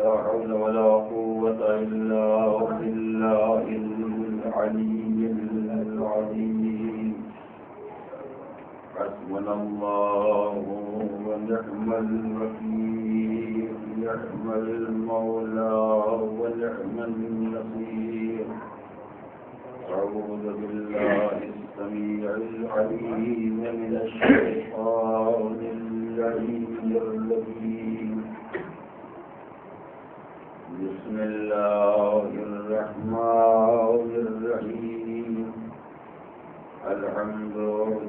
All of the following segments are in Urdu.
لا حول ولا قوة إلا بالله العلي العظيم حسبنا الله ونعم الوكيل نعم المولى ونعم النصير أعوذ بالله السميع العليم من الشيطان اللعين الرجيم بسم الله الرحمن الرحيم الحمد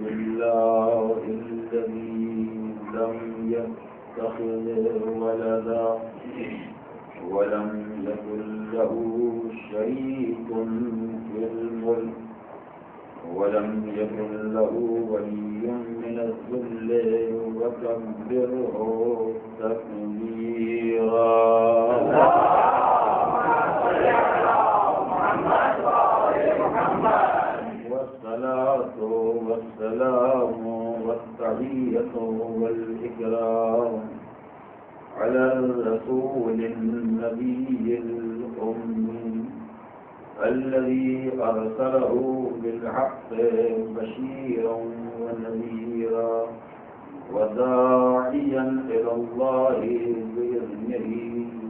لله الذي لم يتخذ ولدا ولم يكن له شريك في الملك ولم يكن له ولي من الذل وكبره تكبيرا والصلاة والسلام والتحية والإكرام على الرسول النبي الأمي الذي أرسله بالحق بشيرا ونذيرا وداعيا إلى الله بإذنه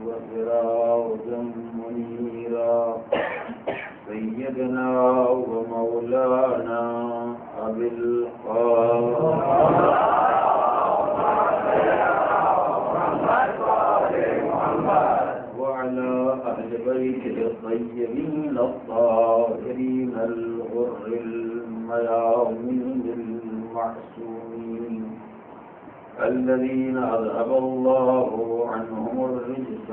وسراجا منيرا سيدنا ومولانا أبي القاسم وعلى أهل بيته الطيبين الطاهرين الغر الميامين المعصومين الذين أذهب الله عنهم الرجس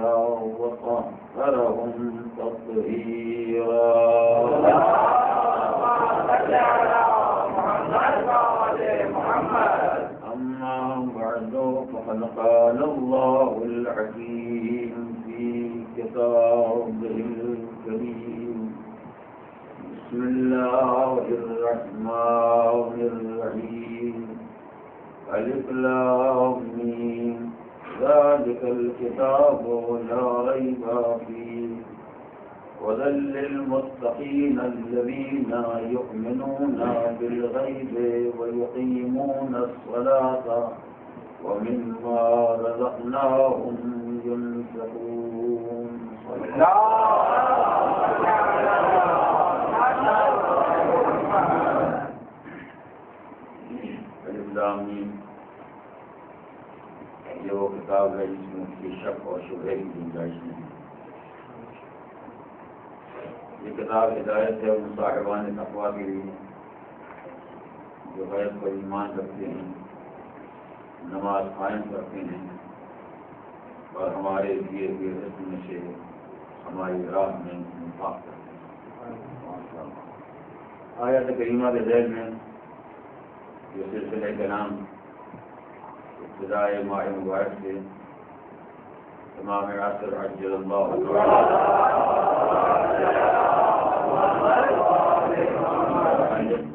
وطهرهم تطهيرا أما بعد فقد قال الله الحكيم في كتابه الكريم بسم الله الرحمن الرحيم ألف لام ميم ذلك الكتاب لا ريب فيه هدى للمتقين الذين يؤمنون بالغيب ويقيمون الصلاة ومما رزقناهم ينفقون الاسلامی یہ وہ کتاب ہے جس میں کسی شک اور شبہ کی گنجائش نہیں. یہ کتاب ہدایت ہے ان صاحبان تقویٰ کے لیے جو غیب پر ایمان رکھتے ہیں, نماز قائم کرتے ہیں اور ہمارے دیے ہوئے رزق میں سے ہماری راہ میں انفاق کرتے ہیں. آیت کریمہ کے ذیل میں یہ سلسلہ کلام ابتدائے ماہ مبارک سے امام عاصر عجل اللہ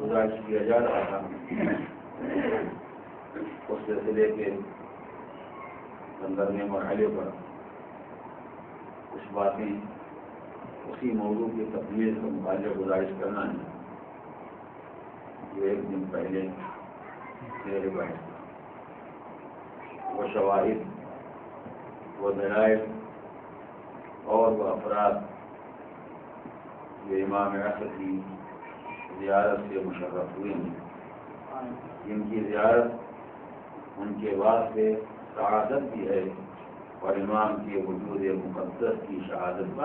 گزارش کیا جا رہا تھا. اس سلسلے کے اندر میں مرحلے پر کچھ باتیں اسی موضوع کی تکمیل سے متعلق گزارش کرنا ہے جو ایک دن پہلے میرے بحث تھا. وہ شواہد, وہ دلائل اور وہ افراد جو امام عصر کی زیارت سے مشرف ہوئے ہیں, جن کی زیارت ان کے واسطے سعادت بھی ہے اور امام کے وجود مقدس کی شہادت بھی.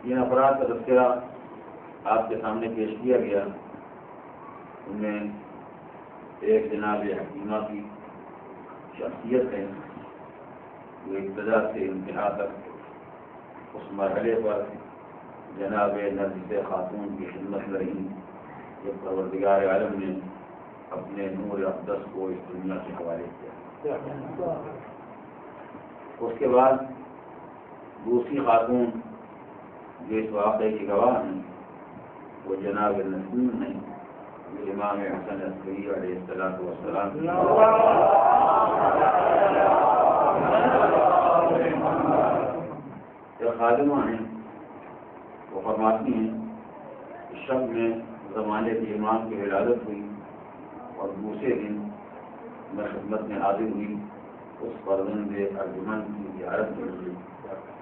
جن افراد کا تذکرہ آپ کے سامنے پیش کیا گیا ان میں ایک جناب حکیمہ کی شخصیت ہے جو ابتدا سے انتہا تک اس مرحلے پر جناب نرگس خاتون کی خدمت میں رہی جب پروردگار عالم نے اپنے نور اقدس کو اس دنیا کے حوالے کیا. اس کے بعد دوسری خاتون جو اس واقعے کی گواہ ہیں وہ جناب نسیم ہیں جو امام حسن عسکری علیہ السلام خادمہ ہیں وہ فرماتی ہیں اس شب میں زمانے کے امام کی ولادت ہوئی اور دوسرے دن میں خدمت میں حاضر ہوئی اس فرزند ارجمن کی زیارت کے لیے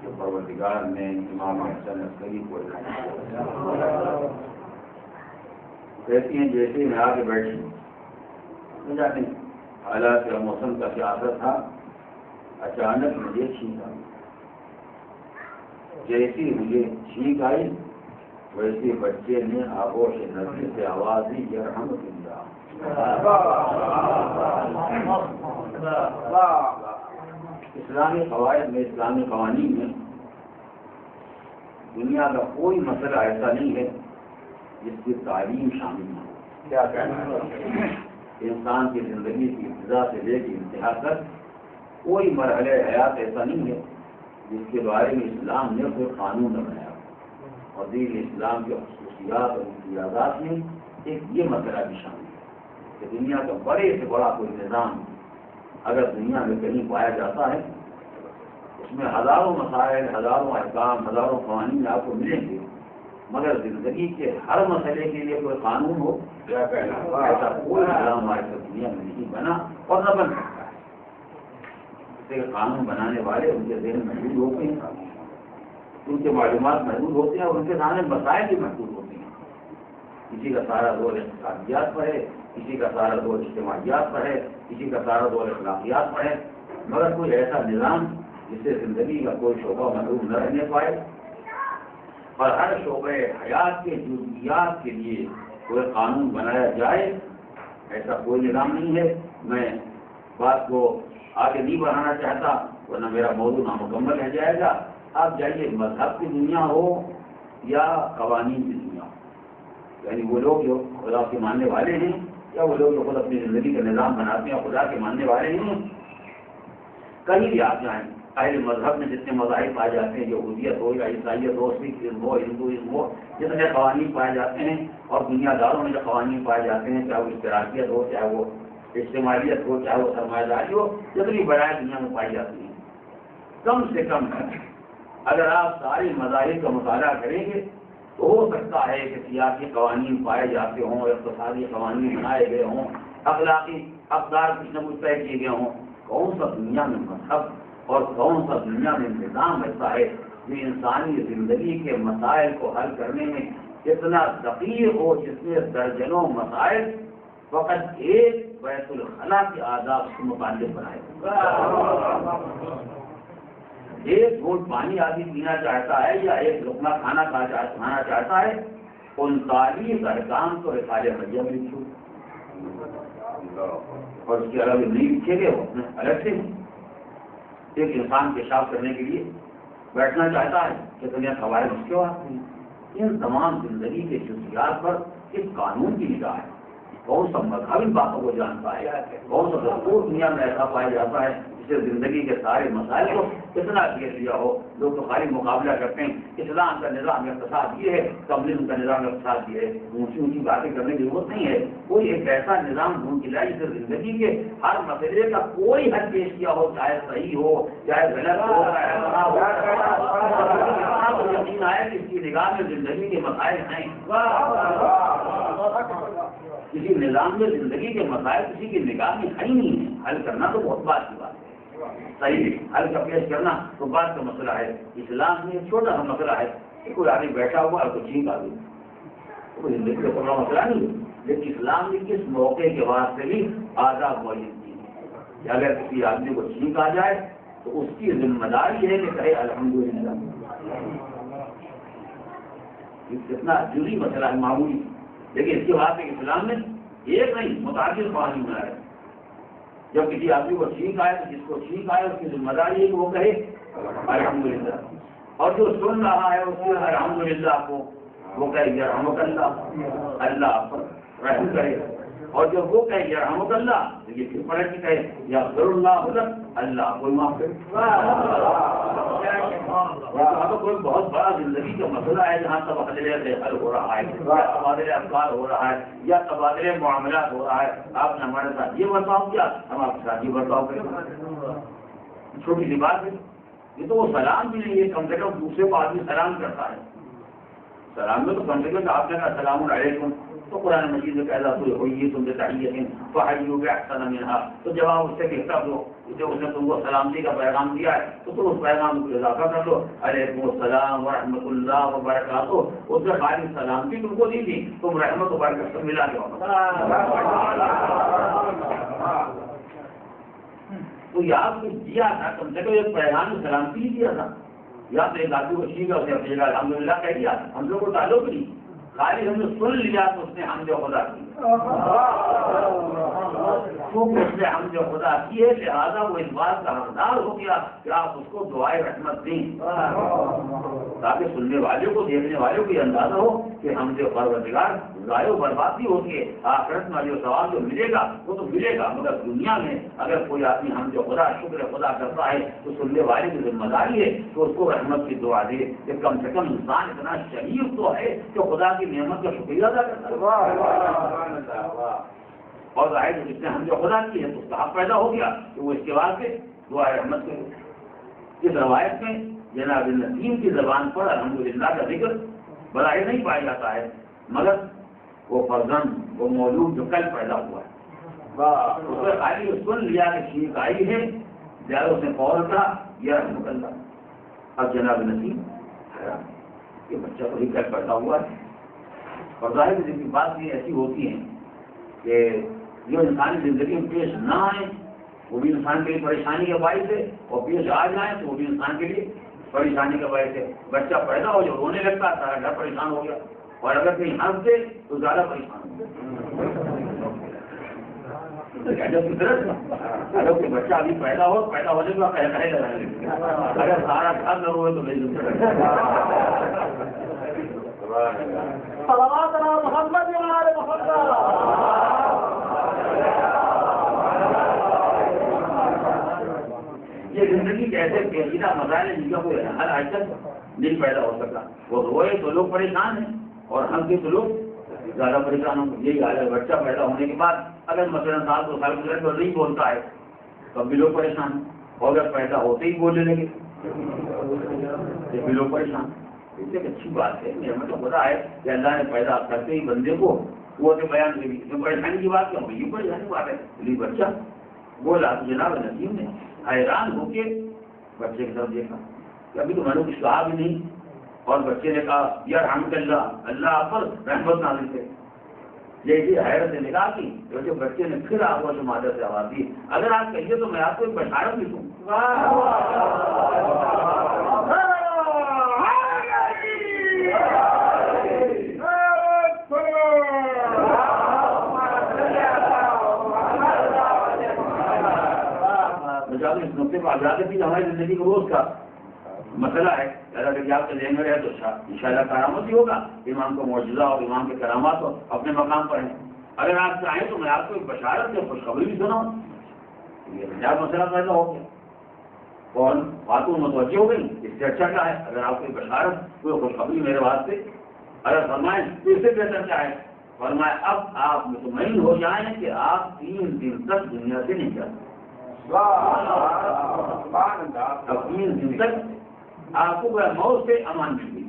کہ پروردگار نے امام حسن عسکری کو کہتی ہیں جیسے میں آ کے بیٹھی نہ جانے حالات یا موسم کا کیا اثر تھا، اچانک مجھے چھینک آئی، جیسی مجھے چھینک آئی ویسے بچے نے آغوش نظر سے آواز دی یرحمک اللہ۔ اسلامی قواعد میں، اسلامی قوانین میں دنیا کا کوئی مسئلہ ایسا نہیں ہے جس کی تعلیم شامل نہ ہو۔ کیا کہنا ہے؟ انسان کی زندگی کی ابتدا سے لے کے انتہا تک کوئی مرحلہ حیات ایسا نہیں ہے جس کے بارے میں اسلام نے کوئی قانون نہ بنایا، اور دین اسلام کے خصوصیات اور امتیازات میں ایک یہ مسئلہ بھی شامل ہے کہ دنیا کا بڑے سے بڑا کوئی نظام اگر دنیا میں کہیں پایا جاتا ہے اس میں ہزاروں مسائل، ہزاروں احکام، ہزاروں قوانین آپ کو ملیں گے، مگر زندگی کے ہر مسئلے کے لیے کوئی قانون ہو ایسا کوئی نظام ہمارے دنیا میں نہیں بنا اور نہ بن سکتا ہے۔ اس سے قانون بنانے والے ان کے ذہن محدود ہوتے ہیں، ان کے معلومات محدود ہوتے ہیں اور ان کے سامنے مسائل بھی محدود ہوتے ہیں۔ کسی کا سارا دور اقتصادیات پر ہے، کسی کا سارا دور اجتماعیات پر ہے، کسی کا سارا دور اخلاقیات پر ہے، مگر کوئی ایسا نظام جس سے زندگی کا کوئی شعبہ محروم نہ رہنے پائے اور ہر شعبہ حیات کے جزئیات کے لیے کوئی قانون بنایا جائے، ایسا کوئی نظام نہیں ہے۔ میں بات کو آگے نہیں بڑھانا چاہتا ورنہ میرا موضوع نامکمل رہ جائے گا۔ آپ جائیے مذہب کی دنیا ہو یا قوانین کی دنیا ہو، یعنی وہ لوگ جو خدا کے ماننے والے ہیں یا وہ لوگ جو خود اپنی زندگی کا نظام بناتے ہیں خدا کے ماننے والے ہیں، کہیں بھی آپ جائیں اہل مذہب میں جتنے مذاہب پائے جاتے ہیں، یہودیت ہو یا عیسائیت ہو، سکھزم ہو، ہندوازم ہو، جتنے قوانین پائے جاتے ہیں اور دنیا داروں میں جو قوانین پائے جاتے ہیں، چاہے وہ اشتراکیت ہو، چاہے وہ اجتماعیت ہو، چاہے وہ سرمایہ داری ہو، جتنی بڑائیں دنیا میں پائی جاتی ہیں، کم سے کم اگر آپ سارے مذاہب کا مطالعہ کریں گے تو ہو سکتا ہے کہ سیاسی قوانین پائے جاتے ہوں، اقتصادی قوانین بنائے گئے ہوں، اخلاقی اقدار کچھ نہ کچھ طے کیے گئے ہوں، کون سا دنیا میں مذہب اور کون سا دنیا میں نظام ایسا ہے جو انسانی زندگی کے مسائل کو حل کرنے میں اتنا دقیق ہو، جس میں درجنوں مسائل فقط ایک بیت الخلا کے آداب سے متعلق بنائے۔ ایک گھونٹ پانی آدمی پینا چاہتا ہے یا ایک لقمہ کھانا کھانا چاہتا ہے، 39 ارکان تو رسالہ مریم میں لکھو اور اس کے علاوہ نہیں لکھے گئے وہ الگ سے ایک انسان پیشاب کرنے کے لیے بیٹھنا چاہتا ہے کہ دنیا قواعد اس کے واسطے ہیں۔ ان تمام زندگی کے جزئیات پر ایک قانون کی نگاہ ہے، کون سا مذہب ان باتوں کو جانتا ہے، کون سا دستور دنیا میں ایسا پایا جاتا ہے جس سے زندگی کے سارے مسائل کو اتنا گھیر لیا ہو۔ لوگ تو خالی مقابلہ کرتے ہیں، اسلام کا نظام اقتصاد یہ ہے، کمیونزم کا نظام اقتصاد یہ ہے، اونچی اونچی باتیں کرنے کی ضرورت نہیں ہے۔ کوئی ایک ایسا نظام ڈھونڈ کے لائے جس سے زندگی کے ہر مسئلے کا کوئی حل پیش کیا ہو، چاہے صحیح ہو چاہے غلط ہو، یقین آئے کہ اس کی نگاہ میں زندگی کے مسائل ہیں۔ کسی نظام میں زندگی کے مسائل کسی کی نگاہ میں ہے ہی نہیں ہے، حل کرنا تو بہت بات کی بات ہے، صحیح حل کا پیش کرنا تو بات کا مسئلہ ہے۔ اسلام میں ایک چھوٹا سا مسئلہ ہے کہ کوئی آدمی بیٹھا ہوا ہے تو چھینک آ گئی، کوئی زندگی کا بڑا مسئلہ نہیں ہے، لیکن اسلام نے کس موقع کے واسطے بھی آداب معین کی کہ اگر کسی آدمی کو چھینک آ جائے تو اس کی ذمہ داری ہے کہ کہے الحمدللہ۔ کتنا جزئی مسئلہ ہے، معمولی، لیکن اس کے بعد اسلام نے ایک نہیں متعدد قوانین بنائے۔ جب کسی آدمی کو چھینک آئے تو جس کو چھینک آئے اس کی ذمہ داری ہے کہ وہ کہے الحمدللہ، اور جو سن رہا ہے اس کے الحمدللہ کو وہ کہے یرحمک اللہ، اللہ پر رحم کرے۔ اور جب وہ کہے یرحمک اللہ تو یہ پھر پلٹ کے کہے یغفر اللہ لک، اللہ کوئی معاف کرے۔ کوئی بہت بڑا زندگی کا مسئلہ ہے جہاں تبادلہ حل ہو رہا ہے، یا تبادلہ افکار ہو رہا ہے، یا تبادلہ معاملات ہو رہا ہے، آپ نے ہمارے ساتھ یہ برتاؤ کیا، ہم آپ کے ساتھ یہ برتاؤ کریں۔ چھوٹی سی بات ہے یہ، تو وہ سلام بھی نہیں ہے، کم سے کم دوسرے کو آدمی سلام کرتا ہے، سلام میں تو کم سے کم آپ نے کہا السلام علیکم، تو قرآن مجید میں کہا ہوئی تم سے تحیۃ فحیوا باحسن منها، تو جب آپ اس سے بہتر ہو، جو اس نے تم کو سلامتی کا پیغام دیا ہے تو تم اس پیغام کو اضافہ کر دو، علیکم السلام ورحمۃ اللہ وبرکاتہ، اس سے خالی سلامتی تم کو دی تھی، تم رحمت و برکت سے ملا کے تو یاد کچھ دیا تھا، کم سے کم ایک پیغام سلامتی ہی دیا تھا، یا تو ایک آدمی کو ٹھیک ہے اسے اپنے الحمدللہ کہہ دیا، ہم لوگ کو تعلق نہیں، خالی ہم نے سن لیا تو اس نے حمد خدا کی، کیونکہ اس نے حمد خدا کی ہے، لہٰذا وہ اس بات کا حقدار ہو گیا کہ آپ اس کو دعائے رحمت دیں، تاکہ سننے والے کو دیکھنے والے کو یہ اندازہ ہو کہ حمد پروردگار ضائع و برباد بھی ہوتی ہے، آخرت میں جو ثواب جو ملے گا وہ تو ملے گا، مگر دنیا میں اگر کوئی آدمی حمد خدا شکر خدا کرتا ہے تو سننے والے کی ذمہ داری ہے کہ اس کو رحمت کی دعا دے، کہ کم سے کم انسان اتنا شریف تو ہے کہ خدا کی نعمت کا شکریہ ادا کرتا ہے، اور ظاہر جس نے حمد خدا کی ہے تو اس کا حق پیدا ہو گیا کہ وہ اس کے بعد سے دعا رحمت کرے۔ اس روایت میں جناب نسیم کی زبان پر الحمدللہ کا ذکر براہ نہیں پایا جاتا ہے، مگر وہ فرزند وہ مولود جو کل پیدا ہوا ہے اس نے خالی سن لیا کہ ٹھیک آئی ہے، جب اس نے فوراً کہا یہ رحمت اللہ۔ اب جناب نسیم یہ بچہ تو ہی کل پیدا ہوا ہے، اور ظاہر کی بات یہ ایسی ہوتی ہے کہ جو انسانی زندگی میں پیش نہ آئے وہ بھی انسان کے لیے پریشانی کا باعث ہے، اور پیش آ جائیں تو وہ بھی انسان کے لیے پریشانی کا باعث ہے۔ بچہ پیدا ہو جو رونے لگتا ہے سارا گھر پریشان ہو گیا، اور اگر کہیں ہنس دے تو زیادہ پریشان ہو گیا۔ اگر کوئی بچہ ابھی پیدا ہونے کے بعد کہے لگانے لگے، اگر سارا گھر نہ ہوئے تو نہیں یہ زندگی کے ایسے پیچیدہ مسائل ہیں جن کا کوئی حل آج تک نہیں پیدا ہو سکا، وہ روئے تو لوگ پریشان ہیں اور ہنسے تو لوگ زیادہ پریشان ہوں گے۔ یہی حال ہے، بچہ پیدا ہونے کے بعد اگر مثلاً سال 2 سال گزرے تو نہیں بولتا ہے تب بھی لوگ پریشان ہیں، اور اگر پیدا ہوتے ہی بولنے لگے تو بھی لوگ پریشان۔ اس سے ایک اچھی بات ہے، نعمت خدا ہے کہ اللہ نے پیدا کرتے ہی بندے کو قوت بیان دے دی، جو پریشانی کی بات کیا ہوگی، یہ پریشانی بات ہے، لیکن بچہ بولا تو جناب نسیم نے حیران ہو کے بچے کی طرف دیکھا کہ ابھی تو میں نے کچھ کہا بھی نہیں، اور بچے نے کہا یرحمک اللہ، اللہ آپ پر رحمت نازل کرے۔ جیسے حیرت سے نگاہ کی تو بچے نے پھر آواز سے مادر سے آواز دی، اگر آپ کہیے تو میں آپ کو ایک بشارت بھی دوں۔ اس نقطے پر آزاد بھی ہماری زندگی کا روز کا مسئلہ ہے، اگر آپ کے ذہن میں رہے تو انشاءاللہ کرامت ہی ہوگا، امام کو معجزہ اور امام کے کرامات ہو اپنے مقام پر ہیں۔ اگر آپ چاہیں تو میں آپ کو ایک بشارت یا خوشخبری بھی سناؤں، یہ حجاب مسئلہ پیدا ہو گیا، کون خاتون متوجہ ہو گئی، اس سے اچھا کیا ہے اگر آپ کوئی بشارت کوئی خوشخبری میرے واسطے اگر فرمائیں تو اس سے بہتر کیا ہے، فرمائے اب آپ مطمئن ہو جائیں کہ آپ 3 دن تک دنیا سے نہیں جاتے، اب 3 دن تک آپ کو موت سے امان مل گئی،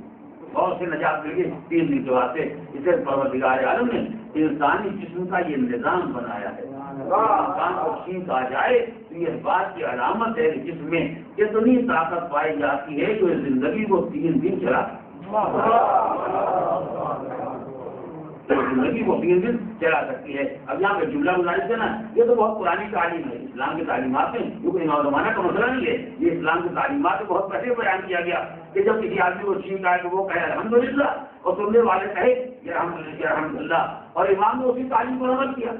موت سے نجات مل گئی 3 دن کے واسطے۔ اسے پروردگار عالم نے انسانی جسم کا یہ نظام بنایا ہے، انسان کو چھینک آ جائے تو یہ بات کی علامت ہے کہ جسم میں اتنی طاقت پائی جاتی ہے جو زندگی کو 3 دن چلا زندگی کو 3 دن چلا سکتی ہے۔ اب یہاں پہ جملہ گزارش ہے نا، یہ تو بہت پرانی تعلیم ہے، اسلام کی تعلیمات میں یہ کوئی نو زمانہ کا مسئلہ نہیں ہے، یہ اسلام کی تعلیمات میں بہت پہلے بیان کیا گیا کہ جب کسی آدمی کو چھینک آئے تو وہ کہے الحمدللہ، اور سننے والے کہے الحمدللہ، اور امام نے اسی تعلیم پر عمل کیا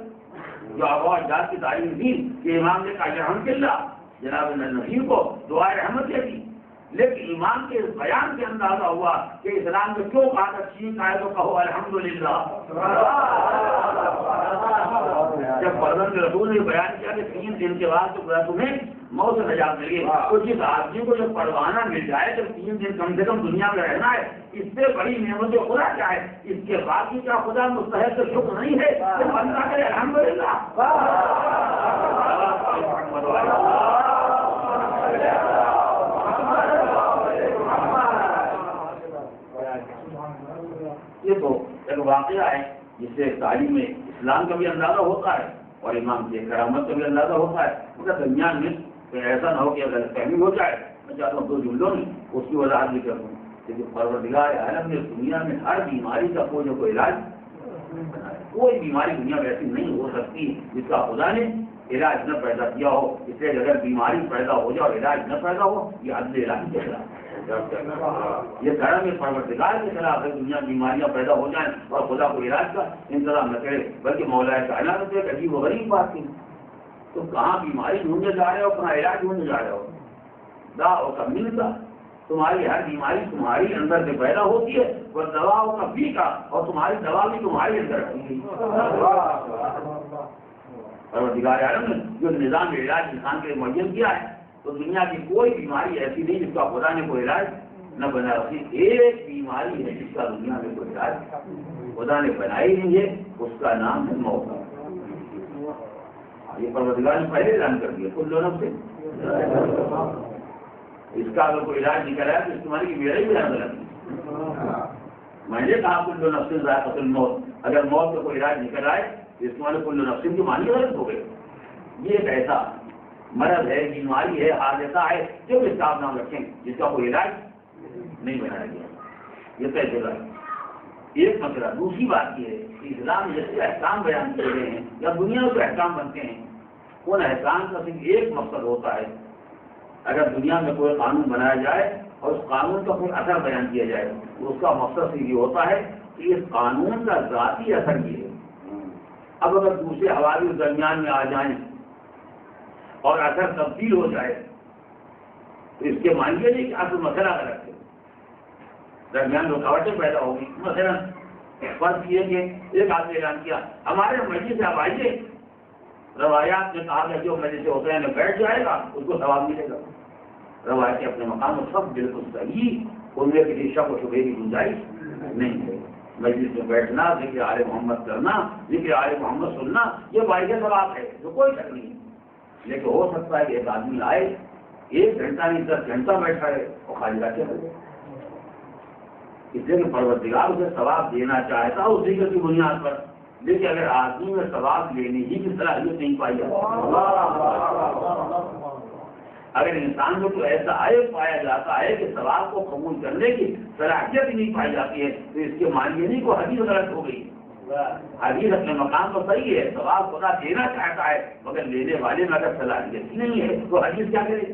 جو آبا اجداد کی تعلیم تھی کہ امام نے کہا الحمدللہ، جناب نسیم کو دعائے رحمت دے دی، لیکن ایمان کے اس بیان سے اندازہ ہوا کہ اسلام میں کیوں کہا تھا چھینک آئے تو کہو الحمدللہ. جب فرزند رسول نے بیان کیا کہ 3 دن کے بعد تو تمہیں موت سے نجات ملے گی، تو جس آدمی کو جب پروانہ مل جائے تو 3 دن کم سے کم دنیا میں رہنا ہے، اس سے بڑی نعمت خدا کیا ہے؟ اس کے بعد بھی کیا خدا مستحق شکر نہیں ہے کہ بندہ کرے الحمدللہ. یہ تو ایک واقعہ ہے جس سے تعلیم اسلام کا بھی اندازہ ہوتا ہے اور امام کی کرامت کا بھی اندازہ ہوتا ہے. مگر درمیان میں ایسا نہ ہو کہ غلط فہمی ہو جائے. میں چاہتا ہوں 2 جملوں میں اس کی وضاحت بھی کر دوں. لیکن پروردگار عالم نے دنیا میں ہر بیماری کا کوئی نہ کوئی علاج بنایا. کوئی بیماری دنیا میں ایسی نہیں ہو سکتی جس کا خدا نے علاج نہ پیدا کیا ہو. اس لیے اگر بیماری پیدا ہو جائے اور علاج نہ پیدا ہو یہ عدل علاج کے خلاف ہے. یہ کرم پروردگار کے خلاف ہے. دنیا بیماریاں پیدا ہو جائیں اور خدا کو علاج کا انتظام نہ کرے بلکہ مولا کائنات سے ایک عجیب و غریب بات کی. تم کہاں بیماری ڈھونڈنے جا رہے ہو، کہاں علاج ڈھونڈنے جا رہے ہو؟ دعا کا ملتا. تمہاری ہر بیماری تمہاری اندر سے پیدا ہوتی ہے اور دواؤں کا بھی کا اور تمہاری دوا بھی تمہارے اندر رکھی گئی. پروردگار عالم نے جو نظام علاج انسان کے لیے معین کیا ہے تو دنیا کی کوئی بیماری ایسی نہیں جس کا خدا نے کوئی علاج نہ بنا رکھی. ایک بیماری ہے جس کا دنیا میں کوئی علاج خدا نے بنائی نہیں ہے، اس کا نام ہے موت. یہ پروردگار نے پہلے اعلان کر دیا کل نفس سے. اس کا اگر کوئی علاج نکل آیا تو اس تمہاری کی میرا ہی بیان غلط. میں نے کہا کل نفس ذائقۃ الموت. اگر موت کا کوئی علاج نکل آئے تو اس تمہارے کل نفس کی معنی غلط ہو گئے. یہ ایک ایسا مرض ہے، بیماری ہے، حادثہ ہے جو اس کا نام رکھیں جس کا کوئی علاج نہیں بنایا گیا. یہ کیسے گا ایک مسئلہ. دوسری بات یہ ہے کہ اسلام جیسے احکام بیان کیے گئے ہیں یا دنیا میں احکام بنتے ہیں ان احکام کا صرف ایک مقصد ہوتا ہے. اگر دنیا میں کوئی قانون بنایا جائے اور اس قانون کا کوئی اثر بیان کیا جائے تو اس کا مقصد صرف یہ ہوتا ہے کہ اس قانون کا ذاتی اثر یہ ہے. اب اگر دوسرے حوالے درمیان میں آ جائیں اور اثر تبدیل ہو جائے تو اس کے معنی یہ نہیں کہ اصل مسئلہ غلط ہے، درمیان رکاوٹیں پیدا ہوگی. مثلا فرض یہ کہ ایک آدمی اعلان کیا ہمارے مجلس سے آپ آئیے، روایات نے کہا کہ جو مجلس سے ہوتے ہیں بیٹھ جائے گا اس کو ثواب ملے گا. روایتیں اپنے مقام پر سب بالکل صحیح، ان میں کسی شک و شبہے کی گنجائش نہیں ہے. مجلس میں بیٹھنا، ذکر آل محمد کرنا، ذکر آل محمد سننا یہ باعث ثواب ہے جو کوئی شک نہیں. لیکن ہو سکتا ہے کہ ایک آدمی آئے 1 گھنٹہ نہیں 10 گھنٹہ بیٹھا ہے اور خالی رکھے ہوئے. اس لیے کہ پروردگار اسے ثواب دینا چاہتا ہے اسی کی بنیاد پر. لیکن اگر آدمی میں ثواب لینے ہی کی صلاحیت نہیں پائی جاتی، اگر انسان میں تو ایسا عیب پایا جاتا ہے کہ ثواب کو قبول کرنے کی صلاحیت ہی نہیں پائی جاتی ہے تو اس کے معنی نہیں کو حدیث غلط ہو گئی. حدیث اپنے مقام پر صحیح ہے، ثواب خدا دینا چاہتا ہے مگر لینے والے میں اگر صلاحیت ہی نہیں ہے تو حدیث کیا کرے؟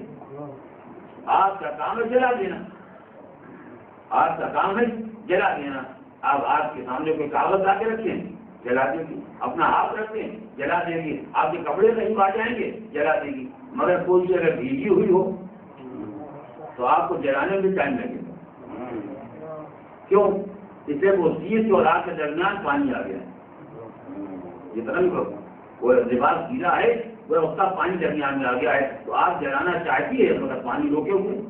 آپ کا کام ہے جلا دینا، آپ کا کام ہے جلا دینا. آپ آپ کے سامنے کوئی کاغذ لا کے رکھیں جلا دے گی، اپنا ہاتھ رکھیں جلا دے گی، آپ کے کپڑے کہیں آ جائیں گے جلا دے گی. مگر کوئی چیز اگر بھیگی ہوئی ہو تو آپ کو جلانے میں ٹائم لگے گا. کیوں؟ اس سے وہ چیز اور آگ کے درمیان پانی آ گیا ہے. جتنا بھی وہ لباس گیلا ہے وہ اس کا پانی درمیان میں آ گیا ہے تو آگ جلانا چاہتی ہے مگر پانی روکے ہوئے.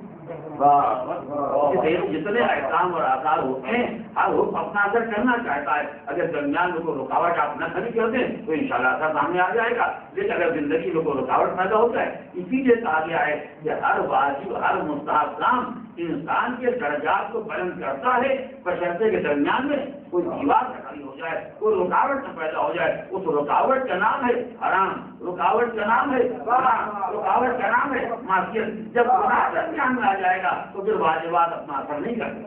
جتنے احکام اور آثار ہوتے ہیں ہر حکم اپنا اثر کرنا چاہتا ہے. اگر درمیان میں کوئی رکاوٹ آپ نہ کھڑی کر دیں تو انشاءاللہ اثر سامنے آ جائے گا. لیکن اگر زندگی میں کوئی رکاوٹ پیدا ہوتا ہے اسی لیے کہا گیا ہے کہ ہر واجب ہر مستحب کام انسان کے درجات کو بلند کرتا ہے بشرطے کے درمیان میں کوئی دیوار نہ کھڑی ہو جائے، کوئی رکاوٹ نہ پیدا ہو جائے. اس رکاوٹ کا نام ہے حرام، رکاوٹ کا نام ہے رکاوٹ کا نام ہے معصیت. جب گناہ درمیان میں آ جائے گا تو پھر واجبات اپنا اثر نہیں کرتے،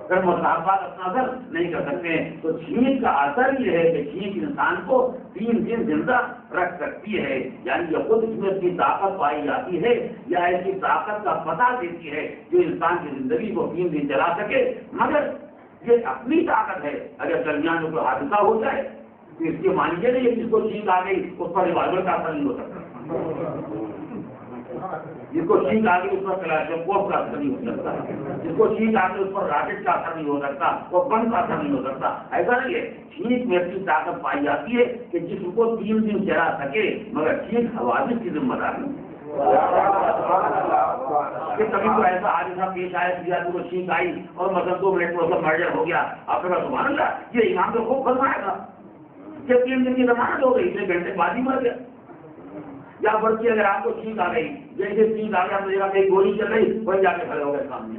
اگر مصحفات اپنا اثر نہیں کر سکتے. تو چھینک کا اثر یہ ہے کہ چھینک انسان کو 3 دن زندہ رکھ سکتی ہے. یعنی یہ خود اس میں اپنی طاقت پائی جاتی ہے یا ایسی طاقت کا پتہ دیتی ہے جو انسان کی زندگی کو 3 دن چلا سکے. مگر یہ اپنی طاقت ہے، اگر درمیان میں کوئی حادثہ ہو جائے تو اس کی مانی یہ نہیں جس کو چھینک آ گئی اس پر ریوالور کا اثر نہیں ہو سکتا. جس کو چھینک آ گئی اس پر کلاشنکوف کا اثر نہیں ہو سکتا، جس کو چھینک آ گئی اس پر راکٹ کا اثر نہیں ہو سکتا، وہ بم کا اثر نہیں ہو سکتا. ایسا نہیں ہے. چھینک میں ایسی طاقت پائی جاتی ہے کہ جس کو 3 دن چلا سکے، مگر چھینک حوادث کی ذمہ دار نہیں. کہ کبھی تو ایسا حادثہ پیش آیا کہ آدمی کو چھینک آئی اور مثلا 2 منٹ میں اس کا مرجر ہو گیا. آپ نے کہا سبحان اللہ، یہ امام کو خوب فرمایا تھا کہ 3 دن کی ضمانت ہو گئی، 3 گھنٹے بعد ہی مر گیا. یا بلکہ اگر آپ کو چھینک آ گئی، جیسے چھینک آ گیا مجھے کہیں گولی چل رہی، وہی جا کے کھڑے ہو گئے سامنے.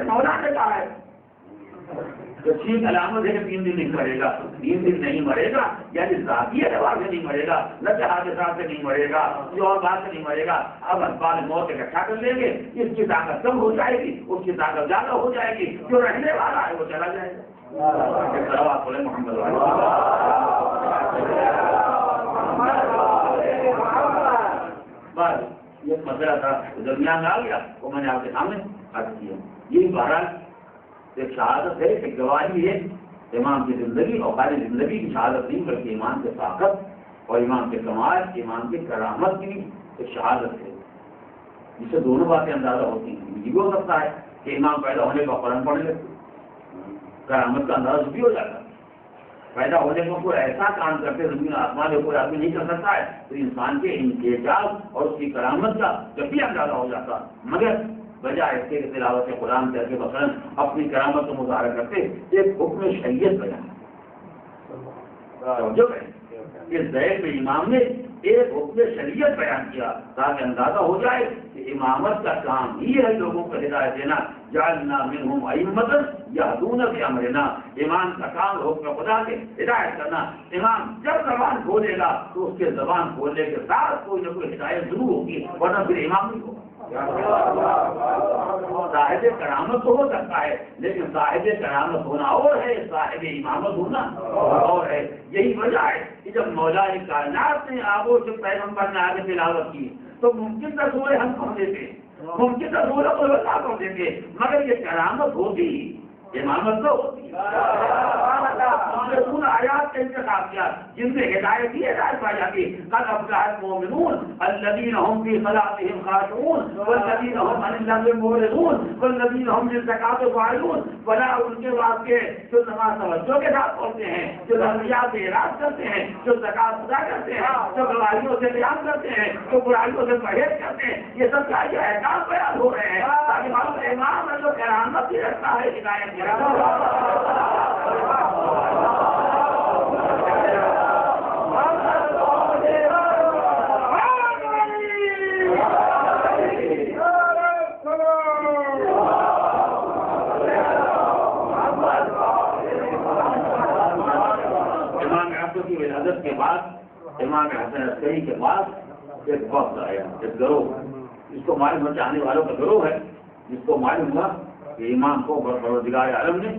مولا نے کہا ہے کہ چھینک علامت ہے کہ 3 دن نہیں مرے گا. 3 دن نہیں مرے گا یعنی ذاتی اعتبار سے نہیں مرے گا، نہ حادثات سے نہیں مرے گا، جو اور بات سے نہیں مرے گا. اب اسباب موت اکٹھا کر لیں گے، اس کی طاقت کم ہو جائے گی، اس کی طاقت زیادہ ہو جائے گی. جو رہنے والا ہے وہ چلا جائے گا. محمد بس یہ مسئلہ تھا، درمیان میں آ گیا وہ میں نے آپ کے سامنے عرض کیا. یہی بہرحال ایک شہادت ہے، ایک گواہی ہے امام کی زندگی اور خالی زندگی کی شہادت نہیں بلکہ امام کی طاقت اور امام کے کمال، امام کی کرامت کی ایک شہادت ہے. جس سے دونوں باتیں اندازہ ہوتی ہیں. یہ بھی ہو سکتا ہے کہ امام پیدا ہونے کا قرآن پڑھنے لگے، کرامت کا اندازہ بھی ہو جاتا ہے. پیدا ہونے کو کوئی ایسا کام کرتے زمین آسمان میں کوئی آدمی نہیں کر سکتا ہے، تو انسان کے اعجاز اور اس کی کرامت کا جب بھی اندازہ ہو جاتا. مگر بجائے اس کے تلاوت قرآن کر کے مثلاً اپنی کرامت کو مظاہرہ کرتے ایک حکم شریعت بیان جو ہے اس ذیل میں امام نے ایک حکم شریعت بیان کیا تاکہ اندازہ ہو جائے کہ امامت کا کام ہی ہے لوگوں کو ہدایت دینا. جعلنا منہم ائمۃ یہدون بامرنا، امام کا کام حکم خدا کے ہدایت کرنا. امام جب زبان کھولے گا تو اس کے زبان کھولنے کے ساتھ کوئی نہ کوئی ہدایت ضرور ہوگی، ورنہ پھر امام نہیں ہوگا. صاحب کرامت تو ہو سکتا ہے لیکن صاحب کرامت ہونا اور ہے، صاحب امامت ہونا اور ہے. یہی وجہ ہے کہ جب مولا کائنات نے آب و جو پیغمبر نے آگے تلاوت کی تو ممکن تھا سورہ ہم پڑھ دیتے، ممکن تھا سورہ البقرہ پڑھ دیتے، مگر یہ کرامت ہوتی امامت تو ہوتی. ان آیات کا انتخاب کیا جن سے ہدایت ہی ہدایت پائی جاتی. قد افلح المؤمنون الذين هم في صلاتهم خاشعون والذين هم عن اللغو معرضون والذين هم للزكاة فاعلون. بلا ان کے واسطے جو نماز توجہ کے ساتھ پڑھتے ہیں، جو ضروریات سے اعراض کرتے ہیں، جو زکات ادا کرتے ہیں، جو گواہیوں سے بیان کرتے ہیں، جو برائیوں سے پرہیز کرتے ہیں. یہ سب کا یہ احکام بیان ہو رہے ہیں تاکہ معلوم امام ہے جو کرامت بھی رکھتا ہے، ہدایت بھی رکھتا ہے. کی ولادت کے بعد امام حسن عسکری کے بعد ایک وقت آیا، ایک گروہ، جس کو معلوم ہو چاہنے والوں کا گروہ ہے، جس کو معلوم ہوا کہ امام کو پروردگار عالم نے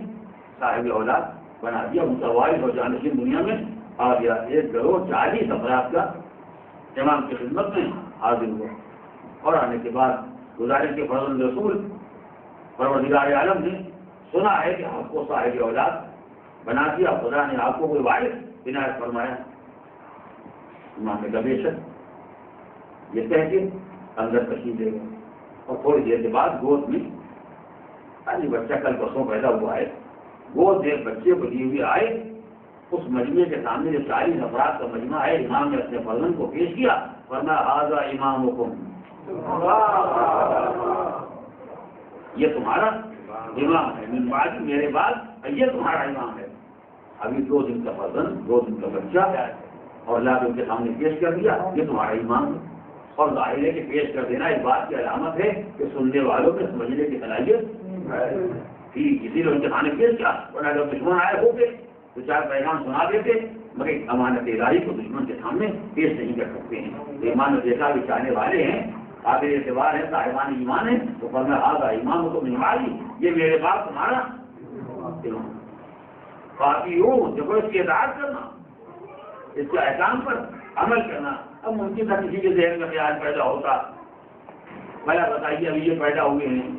صاحب اولاد بنا دیا، متوالد ہو جانشین دنیا میں آ گیا. ایک گروہ 40 افراد کا امام کی خدمت میں حاضر ہوا اور آنے کے بعد گزارش کے فضل رسول پروردگار عالم نے سنا ہے کہ آپ کو صاحب اولاد بنا دیا، خدا نے آپ کو کوئی وارث عنایت فرمایا. امام نے کہا بے شک. یہ کہہ کے اندر تشریف لے گئے اور تھوڑی دیر کے بعد گود میں ابھی بچہ کل پرسوں پیدا ہوا ہے، گود ایک بچے کو لیے ہوئے آئے. اس مجمع کے سامنے جو 40 افراد کا مجمع ہے، امام نے اپنے فرزند کو پیش کیا، فرمایا ھذا امامکم، یہ تمہارا امام ہے، من بعد، میرے بعد یہ تمہارا امام ہے. ابھی 2 دن کا فرزند، 2 دن کا بچہ اور اللہ نے ان کے سامنے پیش کر دیا، یہ تمہارا امام ہے. اور ظاہر ہے کہ پیش کر دینا اس بات کی علامت ہے کہ سننے والوں میں سمجھنے کی صلاحیت تھی، کسی نے ان کے سامنے پیش کیا. ورنہ اگر دشمن آئے ہوتے تو 4 پیغام سنا دیتے، مگر امانت الہی کو دشمن کے سامنے پیش نہیں کر سکتے ہیں. ایمان دیکھا بھی چاہنے والے ہیں، قابل اعتبار ہے، صاحبان ایمان ہے، تو فرمایا ھذا امامکم من بعدی، یہ میرے بعد تمہارا امام. باقی ہوں جو اس کی اطاعت کرنا، اس کے احکام پر عمل کرنا. اب ممکن تھا کسی کے ذہن میں خیال پیدا ہوتا، بھلا بتائیے ابھی یہ پیدا ہوئے ہیں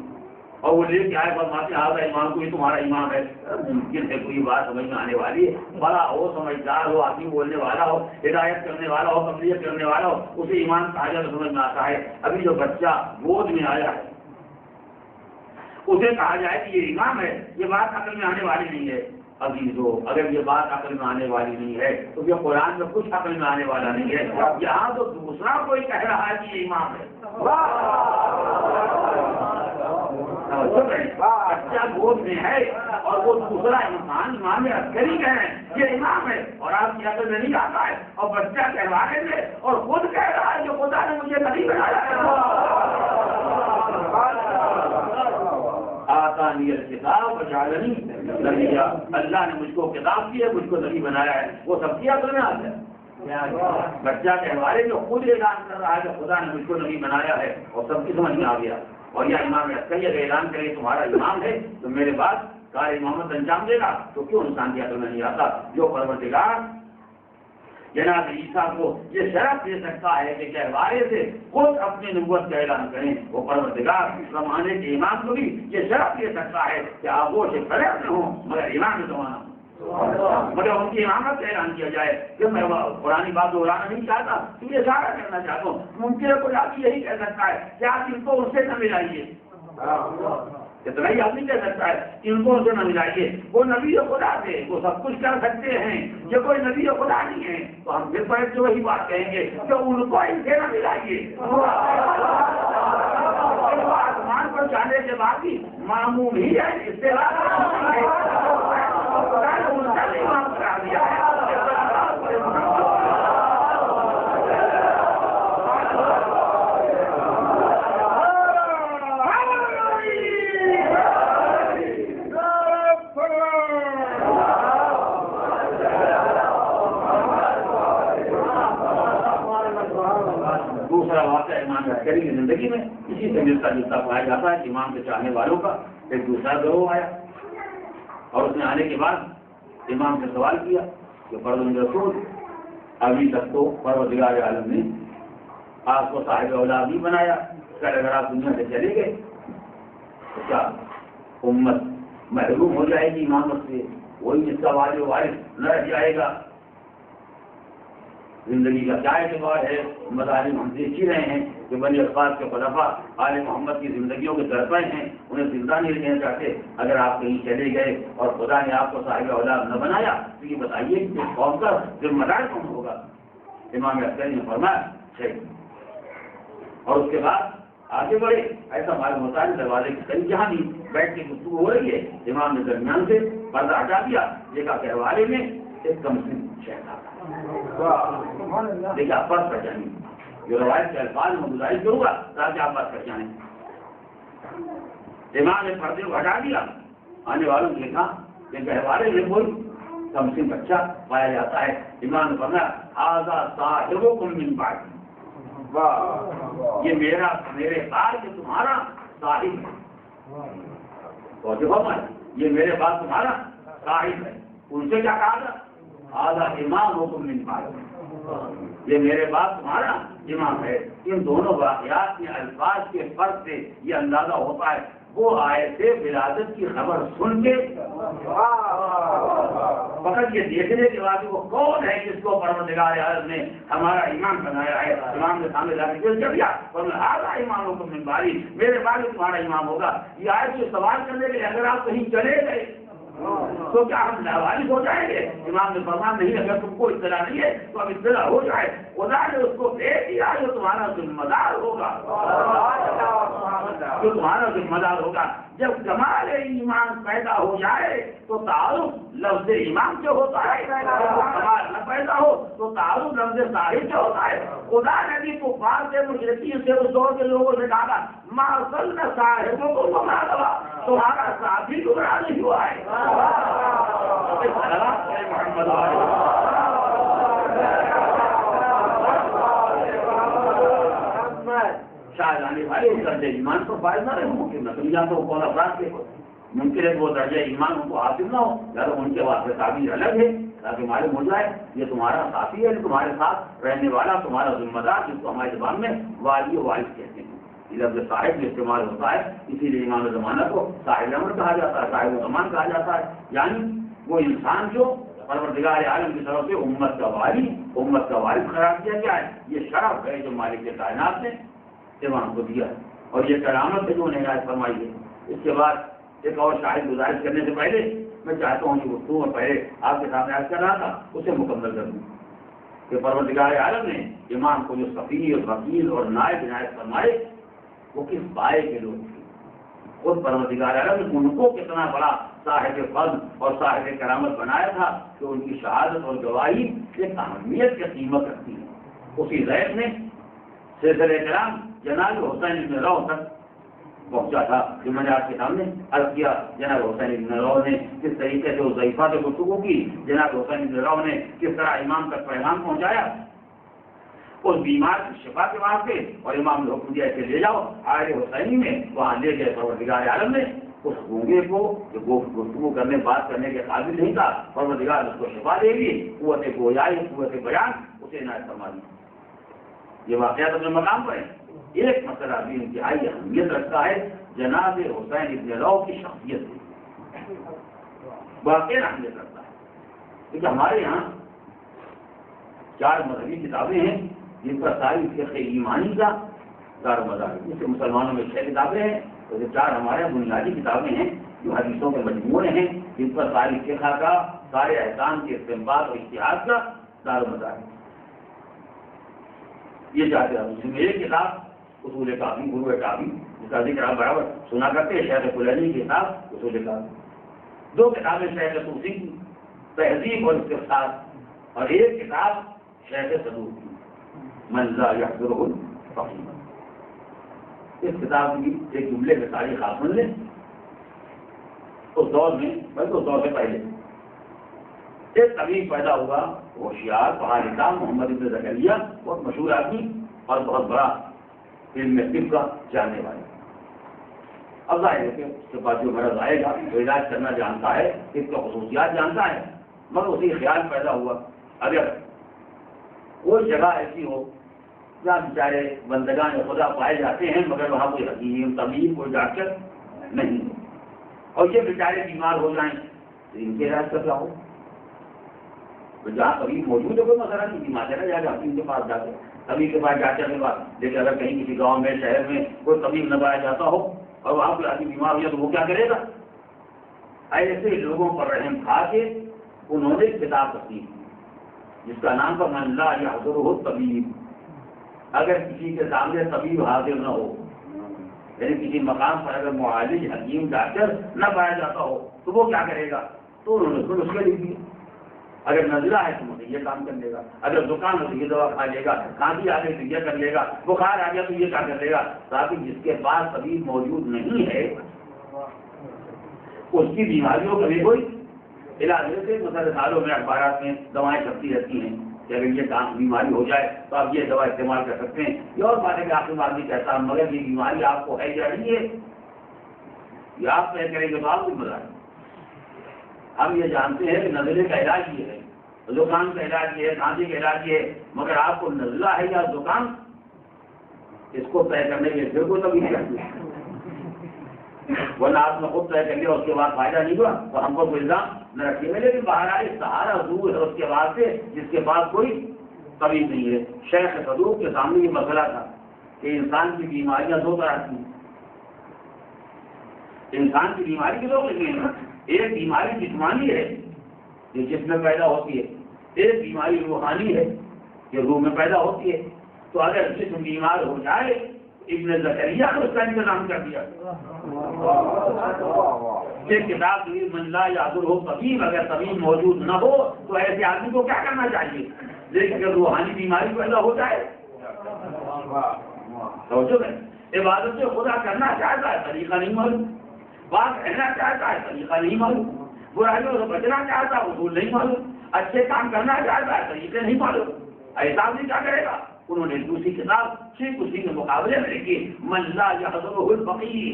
اور وہ لے کے آئے فرماتے آگا امام کو یہ تمہارا امام ہے. ممکن ہے کوئی بات سمجھ میں آنے والی ہے, بڑا ہو, سمجھدار ہو, آدمی بولنے والا ہو, ہدایت کرنے والا ہو, تبلیغ کرنے والا ہو, اسے ایمان کہا جائے تو سمجھ میں آتا ہے. ابھی جو بچہ گود میں آیا ہے اسے کہا جائے کہ یہ امام ہے, یہ بات عقل میں آنے والی نہیں ہے. عزیزو, اگر یہ بات عقل میں آنے والی نہیں ہے تو یہ قرآن میں کچھ عقل میں آنے والا نہیں ہے. یہاں تو دوسرا کوئی کہہ رہا ہے کہ یہ امام ہے. بچہ گود میں ہے اور وہ دوسرا انسان امام عسکری ہے, یہ امام ہے, اور آپ کی عقل میں نہیں آتا ہے, اور بچہ کہوا رہے تھے اور خود کہہ رہا ہے کہ خدا نے مجھے نہیں بنایا ہے. آتانی الکتاب وجعلنی نبیا, اللہ نے مجھ کو کتاب دی ہے, مجھ کو نبی بنایا ہے. وہ سب کی عقل میں آتا ہے. بچہ کہوارے جو خود اعلان کر رہا ہے کہ خدا نے مجھ کو نبی بنایا ہے, اور سب کی سمجھ میں آ گیا. اور یہ امام عسکری اگر اعلان کرے تمہارا امام ہے تو میرے بعد کار امامت انجام دے گا, تو کیوں انسان کی عقل میں نہیں آتا. جو پروردگار جناب عیسیٰ کو یہ شرف دے سکتا ہے کہ کہوارے سے خود اپنی نبوت کا اعلان کریں, وہ پروردگار زمانے کے امام کو بھی یہ شرف دے سکتا ہے کہ آگوش کھڑے نہ ہوں مگر امام زمانہ, مگر ان کی امامت کا اعلان کیا جائے. کہ میں پرانی بات دہرانا نہیں چاہتا, تو یہ اشارہ کرنا چاہتا ہوں. ممکن ہے کوئی آدمی یہی کہہ سکتا ہے کہ آپ ان کو ان سے نہ ملائیے, اتنا ہی آدمی کہہ سکتا ہے کہ ان کو ان سے نہ ملائیے, وہ نبی خدا تھے, وہ سب کچھ کر سکتے ہیں, یہ کوئی نبی خدا نہیں ہے. تو ہم پھر بیٹھ کے وہی بات کہیں گے کہ ان کو ان سے نہ ملائیے. آسمان پر جانے کے بعد بھی معمول ہی ہے, اس سے دوسرا واقعہ امام عسکری کی زندگی میں اسی سے ملتا جلتا پایا جاتا ہے. امام کے چاہنے والوں کا ایک دوسرا گروہ آیا, اور اس نے آنے کے بعد امام سے سوال کیا کہ فرزند رسول, ابھی تک تو پروردگار عالم نے آپ کو صاحب اولاد نہیں بنایا, اگر آپ دنیا سے چلے گئے تو کیا امت محروم ہو جائے گی امامت سے, وہی جس کا وارث نہ رہ جائے گا. زندگی کا کیا اعتبار ہے؟ مظاہر ہم دیکھ ہی رہے ہیں کہ بنی عباس کے خلفاء آل محمد کی زندگیوں کے درپے ہیں, انہیں زندہ نہیں رہنا چاہتے. اگر آپ کہیں چلے گئے اور خدا نے آپ کو صاحب اولاد نہ بنایا تو یہ بتائیے کہ اس قوم کا ذمہ دار کون ہوگا؟ امام عسکری نے فرمایا صحیح. اور اس کے بعد آگے بڑھے. ایسا معلوم ہوتا ہے دروازے کے قریب جہاں بھی بیٹھ کے گفتگو ہو رہی ہے, امام نے درمیان سے پردہ ہٹا دیا. دیکھا کہ حوالے میں ایک کمسن شہر تھا. دیکھیے آپ بات کر جائیں گے, جو روایت کے الفاظ میں گزارش کروں گا تاکہ آپ بات کر جائیں. امام نے پردے کو ہٹا دیا. آنے والوں نے دیکھا کہ گہوارے میں کوئی کمسن بچہ پایا جاتا ہے. امام نے فرمایا ھذا صاحبکم من بعد, یہ میرے بعد تمہارا صاحب ہے. اور جو یہ میرے بعد تمہارا صاحب ہے. ان سے کیا کہا تھا؟ ھذا امامکم من بعد, یہ میرے بعد تمہارا امام ہے. ان دونوں واقعات میں الفاظ کے فرق سے یہ اندازہ ہوتا ہے وہ آئے تھے ولادت کی خبر سن کے, فقط یہ دیکھنے کے بعد وہ کون ہے جس کو پروردگار عالم نے ہمارا امام بنایا ہے. امام نے سامنے لا کے دل دیا اور ھذا امامکم من بعد, میرے بعد تمہارا امام ہوگا. یہ آئے تو سوال کرنے کے لیے اگر آپ کہیں چلے گئے تو کیا ہم لاوارث ہو جائیں گے؟ امام نے فرمایا نہیں, اگر تم کو اطلاع نہیں ہے تو اب اطلاع ہو جائے. خدا نے اس کو دے دیا جو تمہارا ذمہ دار ہوگا, جو تمہارا ذمہ دار ہوگا. جب کمال ایمان پیدا ہو جائے تو تعارف لفظ امام سے ہوتا ہے, جب کمال نہ پیدا ہو تو تعارف لفظ صاحب سے ہوتا ہے. خدا نے بھی کفار سے مشرکین سے اس دور کے لوگوں سے کہا ما ضل صاحبوں کو گمراہ کرا, تمہارا ساتھی گمراہ نہیں ہوا ہے. محمد شاید آنے والے اس درجہ ایمان کو فائد نہ رہے, ممکن نہ یا تو قول افراد کے ممکن ہے وہ درجہ ایمان ان کو حاصل نہ ہو, یا تو ان کے واسطے تعبیر الگ ہے تاکہ معلوم ہو جائے یہ تمہارا ساتھی ہے, تمہارے ساتھ رہنے والا, تمہارا ذمہ دار, جس کو ہمارے زبان میں والی و وارث کہتے ہیں. یہ لفظ صاحب میں استعمال ہوتا ہے، اسی لیے امام زمانہ کو صاحب عمر کہا جاتا ہے، صاحب زمان کہا جاتا ہے، یعنی وہ انسان جو پروردگار عالم کی طرف سے امت کا وارث قرار دیا گیا ہے. یہ شرف ہے جو مالک کائنات نے امام کو دیا ہے، اور یہ کرامت ہے جو انہیں عنایت فرمائی ہے. اس کے بعد ایک اور شاہد گزارش کرنے سے پہلے میں چاہتا ہوں کہ گفتگو میں پہلے آپ کے سامنے عرض کر رہا تھا اسے مکمل کر دوں کہ پروردگار عالم نے امام کو جو سفیر وکیل اور نائب عنایت فرمائے وہ کس پائے کے لوگ تھے. خود پروردگار عالم نے ان کو کتنا بڑا صاحب فضل اور صاحب کرامت بنایا تھا کہ ان کی شہادت اور گواہی ایک اہمیت کی قیمت رکھتی ہے. اسی ذیل نے سلسلہ کرام جناب حسین بن رو تک پہنچا تھا جو میں نے آپ کے سامنے عرض کیا. جناب حسین بن رو نے کس طریقے سے اس ضعیفہ سے گفتگو کی، جناب حسین بن رو نے کس طرح امام تک پیغام پہنچایا اس بیمار کی شفا کے واسطے، اور امام نے حکم دیا کہ لے جاؤ آئے حسینی میں. وہاں لے گئے پروردگار عالم نے اس گونگے کو جو گفتگو کرنے بات کرنے کے قابل نہیں تھا، پروردگار اس کو شفا دے گی، قوت گویائی قوت بیان اسے عنایت فرما دی. یہ واقعات اپنے مقام پر ہے. ایک مسئلہ بھی انتہائی اہمیت رکھتا ہے جناب حسین ابن رو کی شخصیت سے واقعی اہمیت رکھتا ہے. کیونکہ ہمارے یہاں 4 مذہبی کتابیں ہیں جن پر ساری فقہ ایمانی کا دار و مدار ہے. جیسے مسلمانوں میں 6 کتابیں ہیں، تو یہ 4 ہمارے بنیادی کتابیں ہیں جو حدیثوں کے مجموعے ہیں جن پر ساری فقہ کا سارے احکام کے استنباط اور اجتہاد کا دار و مدار ہے. یہ چاہتے ہیں اس میں ایک کتاب اصول کافی غروب کافی جس کا ذکر آپ برابر سنا کرتے ہیں، شیخ کلینی کی کتاب اصول کافی. 2 کتابیں شیخ طوسی کی تہذیب اور استفسار، اور ایک کتاب شیخ صدوق کی من لا يحضره الفقيه. اس کتاب کی ایک جملے میں تاریخ آپ سن لیں. اس دور میں بلکہ اس دور سے پہلے ایک طبیب پیدا ہوا، ہوشیار پڑھا لکھا محمد ابن زکریا، بہت مشہور آدمی اور بہت بڑا علم طب کا جاننے والا. اب ظاہر ہے کہ اس کے بعد جو مرض آئے گا وہ علاج کرنا جانتا ہے، اس کا خصوصیات جانتا ہے، مگر اسی خیال پیدا ہوا اگر کوئی جگہ ایسی ہو جہاں بیچارے بندگان خدا پائے جاتے ہیں مگر وہاں کوئی حکیم طبیب کوئی ڈاکٹر نہیں ہو، اور یہ بیچارے بیمار ہو جائیں تو ان کے علاج کا کیا ہو. جہاں طبیب موجود ہے کوئی مسئلہ نہیں، بیمار چلا جائے گا حکیم کے پاس جا کے، طبیب کے پاس ڈاکٹر کے پاس. لیکن اگر کہیں کسی گاؤں میں شہر میں کوئی طبیب نہ پایا جاتا ہو اور وہاں کوئی آدمی بیمار ہو جائے تو وہ کیا کرے گا. ایسے لوگوں پر رحم کھا کے انہوں نے کتاب تصنیف کی جس کا نام تھا من لا يحضره طبیب. اگر کسی کے سامنے طبیب حاضر نہ ہو، یعنی کسی مقام پر اگر معالج حکیم ڈاکٹر نہ پایا جاتا ہو تو وہ کیا کرے گا. تو انہوں نے اس کو نسخے لکھ دیے. اگر نزلہ ہے تو مجھے یہ کام کر لے گا، اگر زکام ہے تو یہ دوا کھا لے گا، کھانسی آ گئی تو یہ کر لے گا، بخار آ گیا تو یہ کیا کر لے گا. تاکہ جس کے پاس طبیب موجود نہیں ہے اس کی بیماریوں کا بھی کوئی علاج. سے مسئلہ سالوں میں اخبارات میں دوائیں چھپتی رہتی ہیں کہ اگر یہ کام بیماری ہو جائے تو آپ یہ دوا استعمال کر سکتے ہیں. یہ اور بات ہے کہ آپ کے بعد بھی کہتا ہوں مگر یہ بیماری آپ کو ہے یا نہیں ہے یہ آپ طے کریں گے تو آپ کو بتائیں. ہم یہ جانتے ہیں کہ نزلے کا علاج یہ ہے، زکام کا علاج یہ ہے، کھانسی کا علاج یہ ہے، مگر آپ کو نزلہ ہے یا زکام اس کو طے کرنے کے پھر کوئی طبیب چاہیے. ورنہ آپ نے خود طے کر لیا اس کے بعد فائدہ نہیں ہوا تو ہم کو کوئی الزام نہ رکھیے گا. لیکن بہرحال سہارا دور ہے اس کے بعد سے جس کے پاس کوئی طبیب نہیں ہے. شیخ صدوق کے سامنے یہ مسئلہ تھا کہ انسان کی بیماریاں 2 طرح کی ہیں. انسان کی بیماری کی 2 قسمیں ہیں. ایک بیماری جسمانی ہے جو جسم میں پیدا ہوتی ہے، ایک بیماری روحانی ہے جو روح میں پیدا ہوتی ہے. تو اگر جسم بیمار ہو جائے ابن زکریا نے اس کا انتظام کر دیا. ایک کتاب من لا يحضره طبیب، اگر طبیب موجود نہ ہو تو ایسے آدمی کو کیا کرنا چاہیے. لیکن اگر روحانی بیماری پیدا ہو جائے سوچو میں عبادت سے خدا کرنا چاہتا ہے طریقہ نہیں معلوم، بات کہنا چاہتا ہے طریقہ نہیں معلوم، برائیوں سے بچنا چاہتا ہے اصول نہیں معلوم، اچھے کام کرنا چاہتا ہے طریقے نہیں معلوم. ایسا آدمی کیا کرے گا. انہوں نے دوسری کتاب ٹھیک اسی کے مقابلے میں لکھی من لا يحضره الفقيه.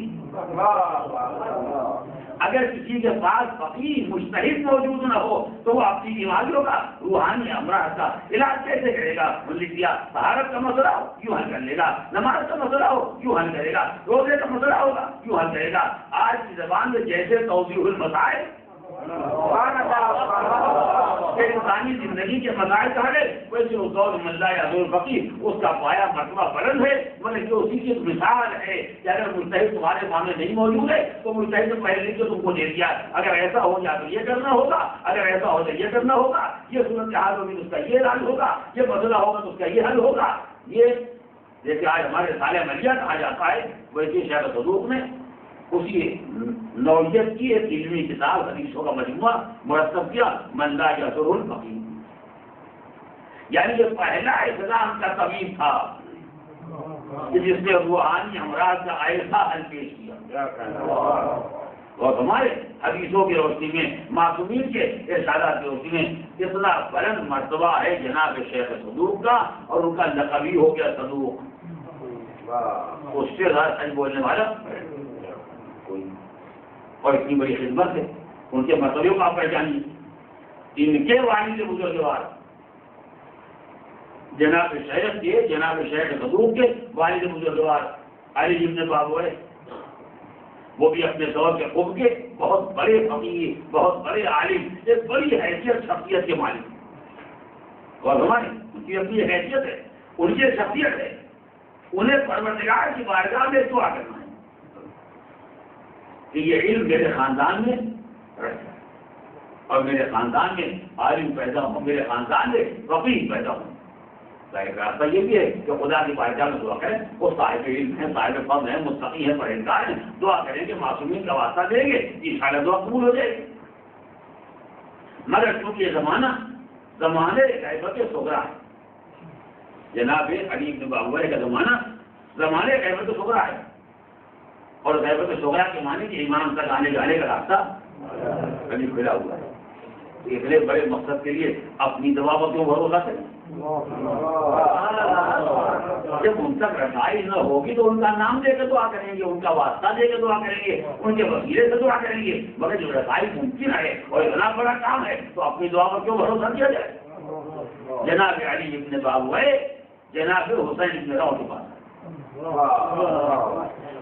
اگر کسی کے پاس فقیہ مجتہد موجود نہ ہو تو وہ اپنی بیماریوں کا روحانی امراض کا علاج کیسے کرے گا؟ لکھیا طہارت کا مسئلہ ہو یوں حل کر لے گا، نماز کا مسئلہ ہو یوں حل کرے گا، روزے کا مسئلہ ہوگا یوں حل کرے گا۔ آج کی زبان میں جیسے توضیح المسائل انسانی زندگی کے مسائل کہا گئے، ویسے اس دور میں اللہ یا حضور فقیر اس کا پایا مرتبہ بلند ہے، مگر جو اسی کی مثال ہے کہ اگر مجتہد تمہارے سامنے نہیں موجود ہے تو مجتہد نے پہلے جو تم کو دے دیا، اگر ایسا ہو جائے تو یہ کرنا ہوگا، اگر ایسا ہو جائے یہ کرنا ہوگا، یہ صورت حال ہوگی تو اس کا یہ علاج ہوگا، یہ مسئلہ ہوگا تو اس کا یہ حل ہوگا۔ یہ جیسے آج ہمارے سالہ ملیہ کہا جاتا ہے، ویسے شیخ صدوق نے اسی نوعیت کی ایک علمی کتاب حدیثوں کا مجموعہ مرتب کیا، من لا یضر الفقیہ، یعنی یہ پہلا اسلام کا طبیب تھا کہ جس نے روحانی امراض کا ایسا حل پیش کیا۔ اور ہمارے حدیثوں کی روشنی میں، معصومین کے ارشادات کی روشنی میں کتنا بلند مرتبہ ہے جناب شیخ صدوق کا، اور ان کا لقب ہی ہو گیا صدوق۔ اس سے زیادہ سچ بولنے والا کوئی، اور اتنی بڑی خدمت ہے، ان کے مرتبے کو آپ پہچانیے۔ ان کے والد بزرگوار جناب شیخ صدوق کے والد بزرگوار علی بن بابوئے، وہ بھی اپنے دور کے خود کے بہت بڑے فقیہ، بہت بڑے عالم، ایک بڑی حیثیت شخصیت کے مالک، اور ہماری ان کی اپنی حیثیت ہے، ان کی شخصیت ہے، انہیں پروردگار کی بارگاہ میں دعا کرنا ہے کہ یہ علم میرے خاندان میں رہے اور میرے خاندان میں عالم پیدا ہوں، میرے خاندان میں فقیہ پیدا ہوں۔ ظاہر راستہ یہ بھی ہے کہ خدا کی بارگاہ میں دعا کریں، وہ صاحب علم ہیں، صاحب فضل ہیں، متقی ہیں، پرہیزگار ہیں، دعا کریں گے، معصومین کا واسطہ دیں گے، انشاءاللہ دعا قبول ہو جائے گی۔ مگر چونکہ یہ زمانے غیبت صغریٰ ہے، جناب علی بن بابوئے کا زمانے غیبت صغریٰ ہے، اور غیبت صغریٰ کے معنی کہ امام تک آنے جانے کا راستہ ابھی کھلا ہوا ہے۔ اتنے بڑے مقصد کے لیے اپنی دعا پر کیوں بھروسہ کریں؟ جب ان تک رسائی نہ ہوگی تو ان کا نام دے کے دعا کریں گے، ان کا واسطہ دے کے دعا کریں گے، ان کے وسیلے سے دعا کریں گے، مگر جو رسائی ممکن ہے اور اتنا بڑا کام ہے تو اپنی دعا پر کیوں بھروسہ کیا جائے؟ جناب علی ابن بابوئے جناب حسین ابن روح کے پاس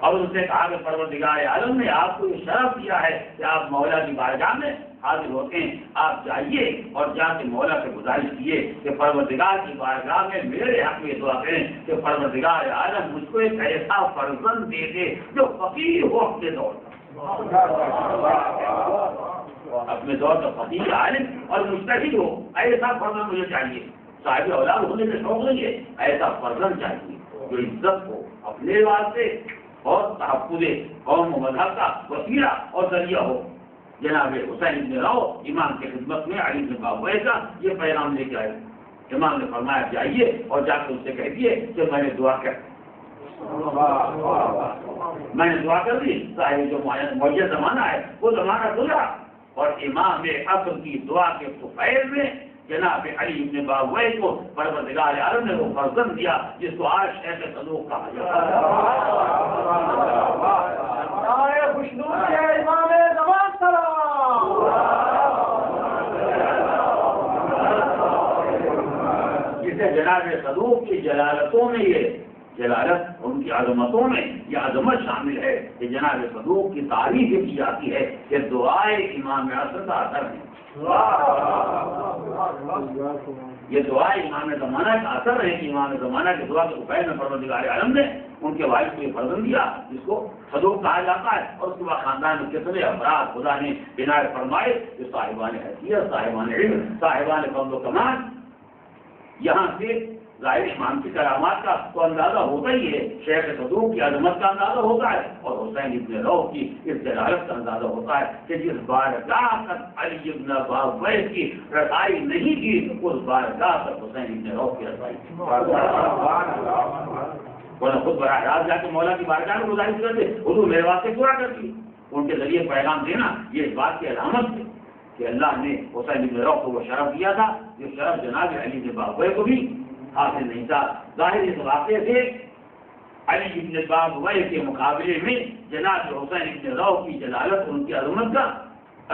اور اس نے کہا کہ پروردگار عالم نے آپ کو یہ شرف دیا ہے کہ آپ مولا کی بارگاہ میں حاضر ہوتے ہیں، آپ جائیے اور جا کے مولا سے گزارش کیے کہ پروردگار کی بارگاہ میں میرے حق میں دعا کریں کہ پروردگار عالم مجھ کو ایک ایسا فرزند دے دے جو فقیر ہو اپنے دور کا، اپنے دور کا فقیر عالم اور مجتہد ہو، ایسا فرزند مجھے چاہیے۔ صاحب اولاد ہونے کے شوق نہیں ہے، ایسا فرزند چاہیے جو عزت ہو اپنے واسطے اور تحفظ قوم و مذہب کا وسیلہ اور ذریعہ ہو۔ جناب حسین بن روح امام کی خدمت میں علی بن بابوئے کا یہ پیغام لے کے آئے۔ امام نے فرمایا جائیے اور جا کے اس سے کہہ دیے کہ میں نے دعا کر دی، صاحب جو معین زمانہ ہے وہ زمانہ گزرا، اور امام عصر کی دعا کے طفیل میں جناب علی بن بابوئے کو پروردگار عالم نے وہ فرزند دیا جس کو آج شیخ صدوق کہا جاتا ہے۔ جسے جناب صدوق کی جلالتوں میں یہ جلالت، ان کی عظمتوں میں یہ عظمت شامل ہے کہ جناب صدوق کی تعریف کی جاتی ہے کہ دعائے امام عصر کا اثر ہے، یہ دعائے امام زمانہ کا اثر ہے کہ امام زمانہ کی دعا کے طفیل میں پروردگار عالم نے ان کے والد کو یہ فرزند دیا جس کو صدوق کہا جاتا ہے، اور اس کے بعد خاندان میں کتنے افراد خدا نے عنایت فرمائے جو صاحبان حیثیت، صاحبان علم، صاحبان فضل و کمال۔ یہاں سے ظاہر امام کی کرامات کا تو اندازہ ہوتا ہی ہے، شیخ صدوق کی عظمت کا اندازہ ہوتا ہے، اور حسین ابن روح کی اس جلالت کا اندازہ ہوتا ہے کہ جس بارگاہ تک علی ابن بابوئے کی رسائی نہیں کی اس بارگاہ تک حسین ابن روح کی رسائی کی۔ انہوں خود براہ راست جا کے مولا کی بارگاہ میں گزارش کرتے، حضور میرے واسطے پورا کرتی، ان کے ذریعے پیغام دینا یہ اس بات کی علامت ہے کہ اللہ نے حسین ابن روح کو وہ شرف دیا تھا جو شرف جناب علی ابن بابوئے کو بھی حاصل نہیں تھا۔ ظاہر اس واقعے سے علی ابن بابویہ کے مقابلے میں جناب حسین ابن روح کی جلالت اور ان کی عظمت کا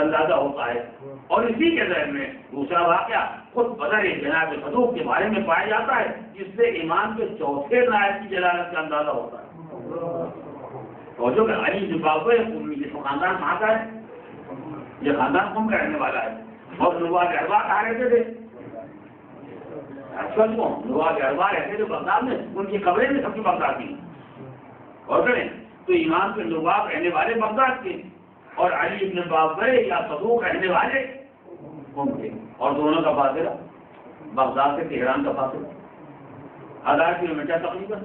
اندازہ ہوتا ہے. اور اسی کے ذہن میں دوسرا واقعہ خود بدر جناب صدوق کے بارے میں پایا جاتا ہے، جس سے ایمان کے چوتھے نائب کی جلالت کا اندازہ ہوتا ہے. اور جو کہ علی ابن بابویہ یہ خاندان کہاں کا ہے؟ یہ خاندان کون کا رہنے والا ہے. اور نواز احباب کہاں رہتے تھے؟ نواز احباب رہتے تھے بغداد میں، ان کی قبریں بھی سب کی بغداد کی. اور کریں تو ایمان کے نواب رہنے والے بغداد کے، اور علی ابن بابویہ یا صدوق رہنے والے قوم تھے. اور دونوں کا فاصلہ بغداد سے تہران کا فاصلہ 1000 کلومیٹر تقریباً.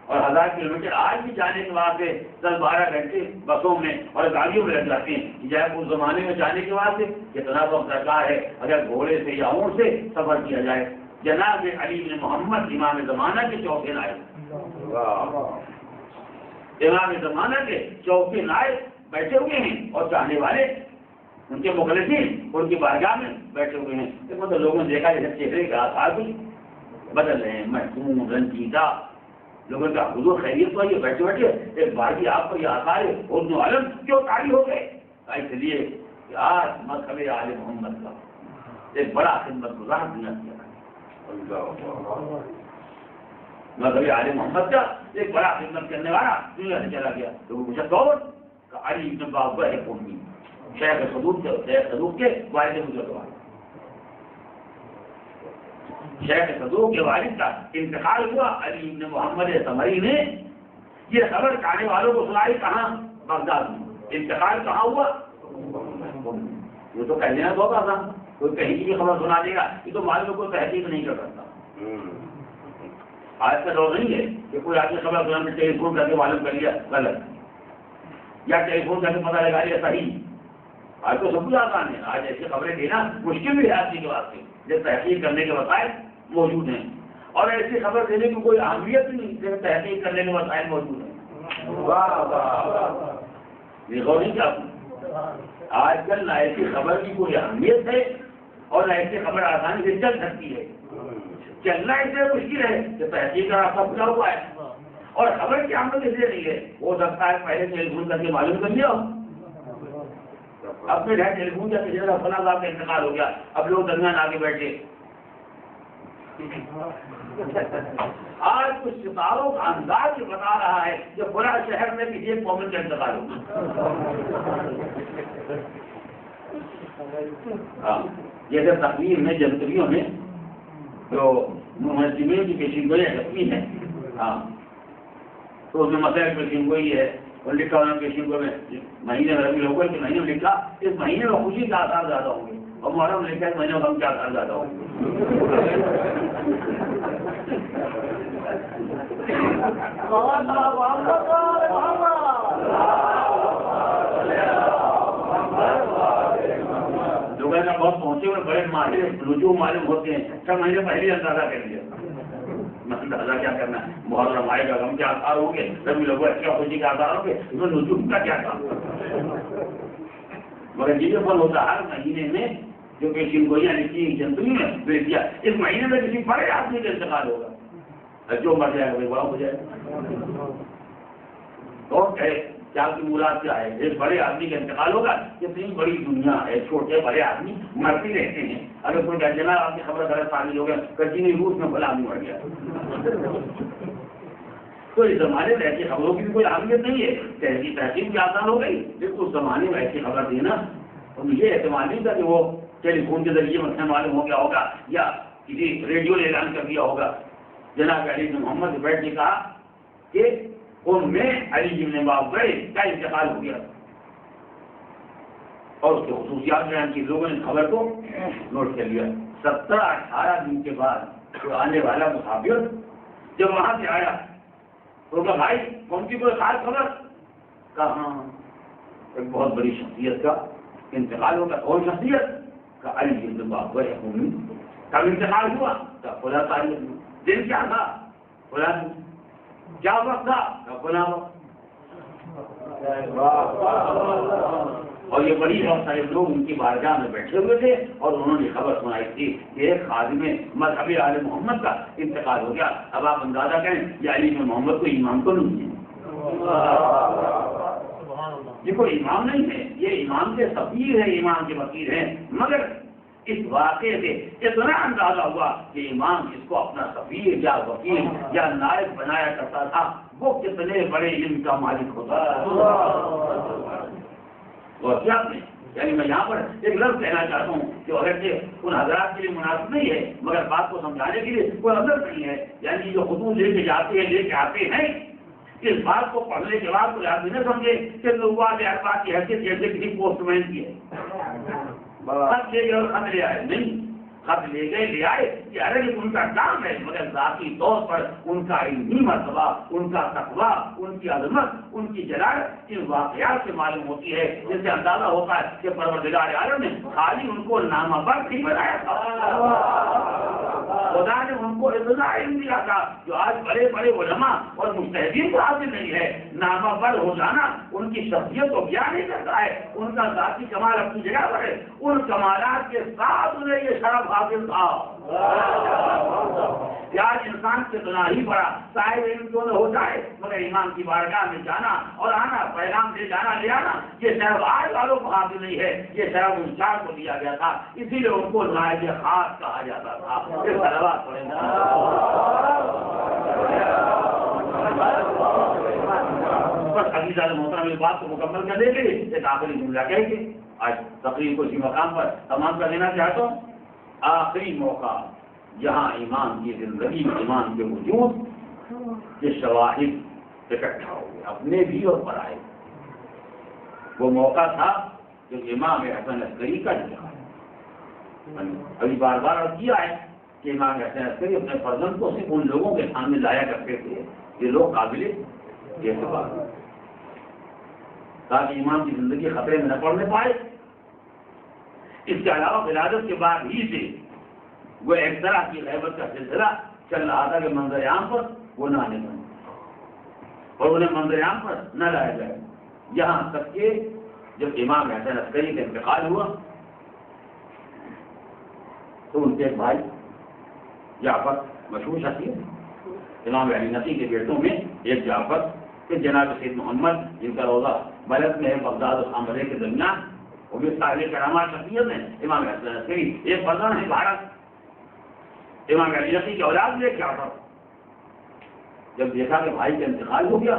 اور 1000 کلومیٹر آج بھی جانے کے واسطے 10-12 گھنٹے بسوں میں اور گاڑیوں میں لگ جاتے ہیں. جائے اس زمانے میں جانے کے واسطے کتنا وقت درکار ہے اگر گھوڑے سے یا اونٹ سے سفر کیا جائے. جناب علی بن محمد امام زمانہ کے چوتھے نائب، امام زمانہ کے چوتھے نائب بیٹھے ہوئے ہیں، اور چاہنے والے ان کے مخلصین ان کی بارگاہ میں بیٹھے ہوئے ہیں. تو لوگوں نے دیکھا جیسے چہرے کے آثار بھی بدل رہے ہیں، محکوم رنجیدہ. لوگوں کا حضور خیریت تو یہ بیٹھے بیٹھے ایک بار بھی آپ کو یہ آثار اردو عالم کیوں طاری ہو گئے؟ اس لیے کہ آج مذہب آل محمد کا ایک بڑا خدمت گزار دنیا کیا ہے. مذہب آل محمد کا ایک بڑا خدمت کرنے والا دنیا سے چلا گیا. تو مجھے دور کا علی ابن بابویہ قومی شیخ صدوق کے والد مجدد شیخ صدوق کے والد کا انتقال ہوا. علی ابن محمد ثمری نے یہ خبر کہنے والوں کو سنائی کہاں؟ بغداد میں. انتقال کہاں ہوا؟ یہ تو کہنے کا ہوگا تھا کوئی کہیں کی بھی خبر سنا دے گا، یہ تو معلوم کو تحقیق نہیں کر سکتا. آج کا دور نہیں ہے کہ کوئی آدمی خبر سنا ٹیلی فون کر کے معلوم کر لیا غلط، یا ٹیلی فون کر کے پتہ لگا لیا صحیح. آج تو سب کچھ آسان ہے. آج ایسی خبریں دینا مشکل بھی ہے آدمی کے واسطے جب تحقیق کرنے کے وسائل موجود ہیں. اور ایسی خبر دینے کی کوئی اہمیت نہیں جب تحقیق کرنے کے وسائل موجود ہیں. یہ غور نہیں کیا آج کل نہ ایسی خبر کی کوئی اہمیت ہے اور نہ ایسی خبر آسانی سے چل سکتی ہے. چلنا اس لیے مشکل ہے کہ تحقیق کا راستہ کھلا ہوا ہے، اور خبر کی آمد اس لیے نہیں ہے. ہو سکتا ہے پہلے ٹیلی فون کر کے معلوم کر لیا اپنے گھر ٹیلی فون کر کے فلاں صاحب کا انتقال ہو گیا، اب لوگ درمیان آگے بیٹھے. آج کچھ ستاروں کا انداز یہ بتا رہا ہے کہ پورا شہر میں کسی ایک مومن کا انتقال ہوگا. جیسے تقریر میں جنتریوں میں جو منظمین کی پیشین گوئی رسمی ہے، ہاں تو اس میں مسائل پیشین گوئی ہے اور لکھا انہوں نے پیشین گوئی میں مہینے میں ربیع الاول کے مہینے میں لکھا اس مہینے میں خوشی کا آثار زیادہ ہوں گے، اور محرم میں لکھا اس مہینے میں غم کے آثار زیادہ ہوں گے. بہت پہنچے ہوئے بڑے ماہر رجوع معلوم ہوتے ہیں، 6 مہینے پہلے اندازہ کر لیا. اندازہ کیا کرنا ہے؟ محرم آئے گا غم کے آثار ہوں گے، ربیع الاول اچھا خوشی کے آثار ہوں گے، اس میں رجوع کا کیا کام؟ مگر یہ فل ہوتا ہے ہر مہینے میں جو پیشین گوئیاں لکھی جنتری میں بھیج دیا اس مہینے میں کسی بڑے آدمی کا انتقال ہوگا، جو مر جائے گا وہ بڑا ہو جائے گا. کون کہے کیا کی مراد کیا ہے؟ ایک بڑے آدمی کا انتقال ہوگا. اتنی بڑی دنیا ہے، چھوٹے بڑے آدمی مرتے رہتے ہیں. اگر کوئی کہتے نا آپ کی خبر غلط شامل ہو گیا کچی روس میں بلا آدمی مر گیا تو اس زمانے میں ایسی خبروں کی بھی کوئی اہمیت نہیں ہے. تحقیق بھی آسان ہو گئی، لیکن اس زمانے میں ایسی خبر دینا تو مجھے اعتماد نہیں تھا کہ وہ ٹیلی فون کے ذریعے مثلا معلوم ہو گیا ہوگا یا کسی ریڈیو نے اعلان کر دیا ہوگا. جناب علی بن محمد بیٹھ نے کہا کہ ان میں علی بن بابویہ کا انتقال ہو گیا اور اس کے خصوصیات بیان کی. لوگوں نے خبر کو نوٹ کر لیا. 17-18 دن کے بعد جو آنے والا مسافر جب وہاں سے آیا تو کہا بھائی کون کی کوئی خاص خبر؟ کہاں ایک بہت بڑی شخصیت کا انتقال ہوگا. کون شخصیت؟ کہ علی بن بابویہ قومی. کب انتقال ہوا؟ کہ فلاں تاریخ میں. دن کیا تھا؟ فلاں دن. کیا وقت تھا؟ کہ فلاں وقت. اور یہ بڑی بہت سارے لوگ ان کی بارگاہ میں بیٹھے ہوئے تھے اور انہوں نے خبر سنائی تھی کہ ایک خادم مذہب آل محمد کا انتقال ہو گیا. اب آپ اندازہ کریں یہ علی بن محمد کو امام تو نہیں ہے, یہ کوئی امام نہیں ہے, یہ امام کے سفیر ہیں, امام کے وکیل ہیں. مگر اس واقعے سے اتنا اندازہ ہوا کہ امام اس کو اپنا سفیر یا وکیل یا نائب بنایا کرتا تھا, وہ کتنے بڑے علم کا مالک ہوتا ہے. اور کیا یعنی میں یہاں پر ایک لفظ کہنا چاہتا ہوں کہ اگرچہ ان حضرات کے لیے مناسب نہیں ہے مگر بات کو سمجھانے کے لیے کوئی لفظ نہیں ہے. یعنی جو خطوط لے کے جاتے ہیں, لے کے آتے ہیں, اس بات کو پڑھنے کے بعد کوئی آدمی نہ سمجھے کہ لوگوں کے ارباب کی حیثیت جیسے کسی پوسٹ مین کی ہے, خط لے گئے اور خط لے آئے. نہیں, خط لے گئے لے آئے کہ ارے ان کا کام ہے, مگر ذاتی طور پر ان کا علمی مرتبہ, ان کا تقویٰ, ان کی عظمت, ان کی جلالت ان واقعات سے معلوم ہوتی ہے, جس سے اندازہ ہوتا ہے کہ پروردگار عالم نے خالی ان کو نامہ بر نہیں بنایا تھا, خدا نے ان کو اتنا علم دیا تھا جو آج بڑے بڑے علماء اور مجتہدین کو حاصل نہیں ہے. نامہ بر ہو جانا ان کی شخصیت کو بیان نہیں کرتا ہے, ان کا ذاتی کمال اپنی جگہ پر ہے, ان کمالات کے ساتھ انہیں یہ شرف حاصل تھا. آج انسان کتنا ہی بڑا صاحب علم کیوں نہ ہو جائے مگر امام کی بارگاہ میں جانا اور آنا, پیغام لے جانا لے آنا, یہ شرف آج والوں کو حاصل نہیں ہے, یہ شرف ان چار کو دیا گیا تھا. اسی لیے ان کو نائب خاص کہا جاتا تھا. پھر صلوات پڑھیں گے. بس عزیزان محترم اس بات کو مکمل کرنے کے لیے ایک آخری جملہ کہیں گے. آج تقریر کو اسی مقام پر تمام کر دینا چاہتا ہوں. آخری موقع جہاں امام کی زندگی میں امام کے وجود کے شواہد اکٹھا ہو گئے, اپنے بھی اور پرائے. وہ موقع تھا جو امام حسن عسکری کا انتقال. ابھی بار بار اور کیا ہے کہ امام حسن عسکری اپنے فرزند کو صرف ان لوگوں کے سامنے لایا کرتے تھے یہ لوگ قابل اعتبار ہو, تاکہ امام کی زندگی خطرے میں نہ پڑنے پائے. اس کے علاوہ ولادت کے بعد ہی سے وہ ایک طرح کی غیبت کا سلسلہ چل رہا تھا کہ منظر عام پر وہ نہ آنے پائے اور انہیں منظر عام پر نہ لایا جائے. یہاں تک کہ جب امام حسن عسکری کا انتقال ہوا تو ان کے بھائی جعفر, مشہور شخصیت, امام علی نقی کے بیٹوں میں ایک جعفر, پھر جناب سید محمد جن کا روضہ بلد میں ہے بغداد اور خامرے کے درمیان, وہ بھی صاحب کرامات شخصیت ہیں. امام حسن عسکری ایک فرزند ہے بھارت, امام علی نقی کی اولاد میں جعفر. جب دیکھا کہ بھائی کا انتقال ہو گیا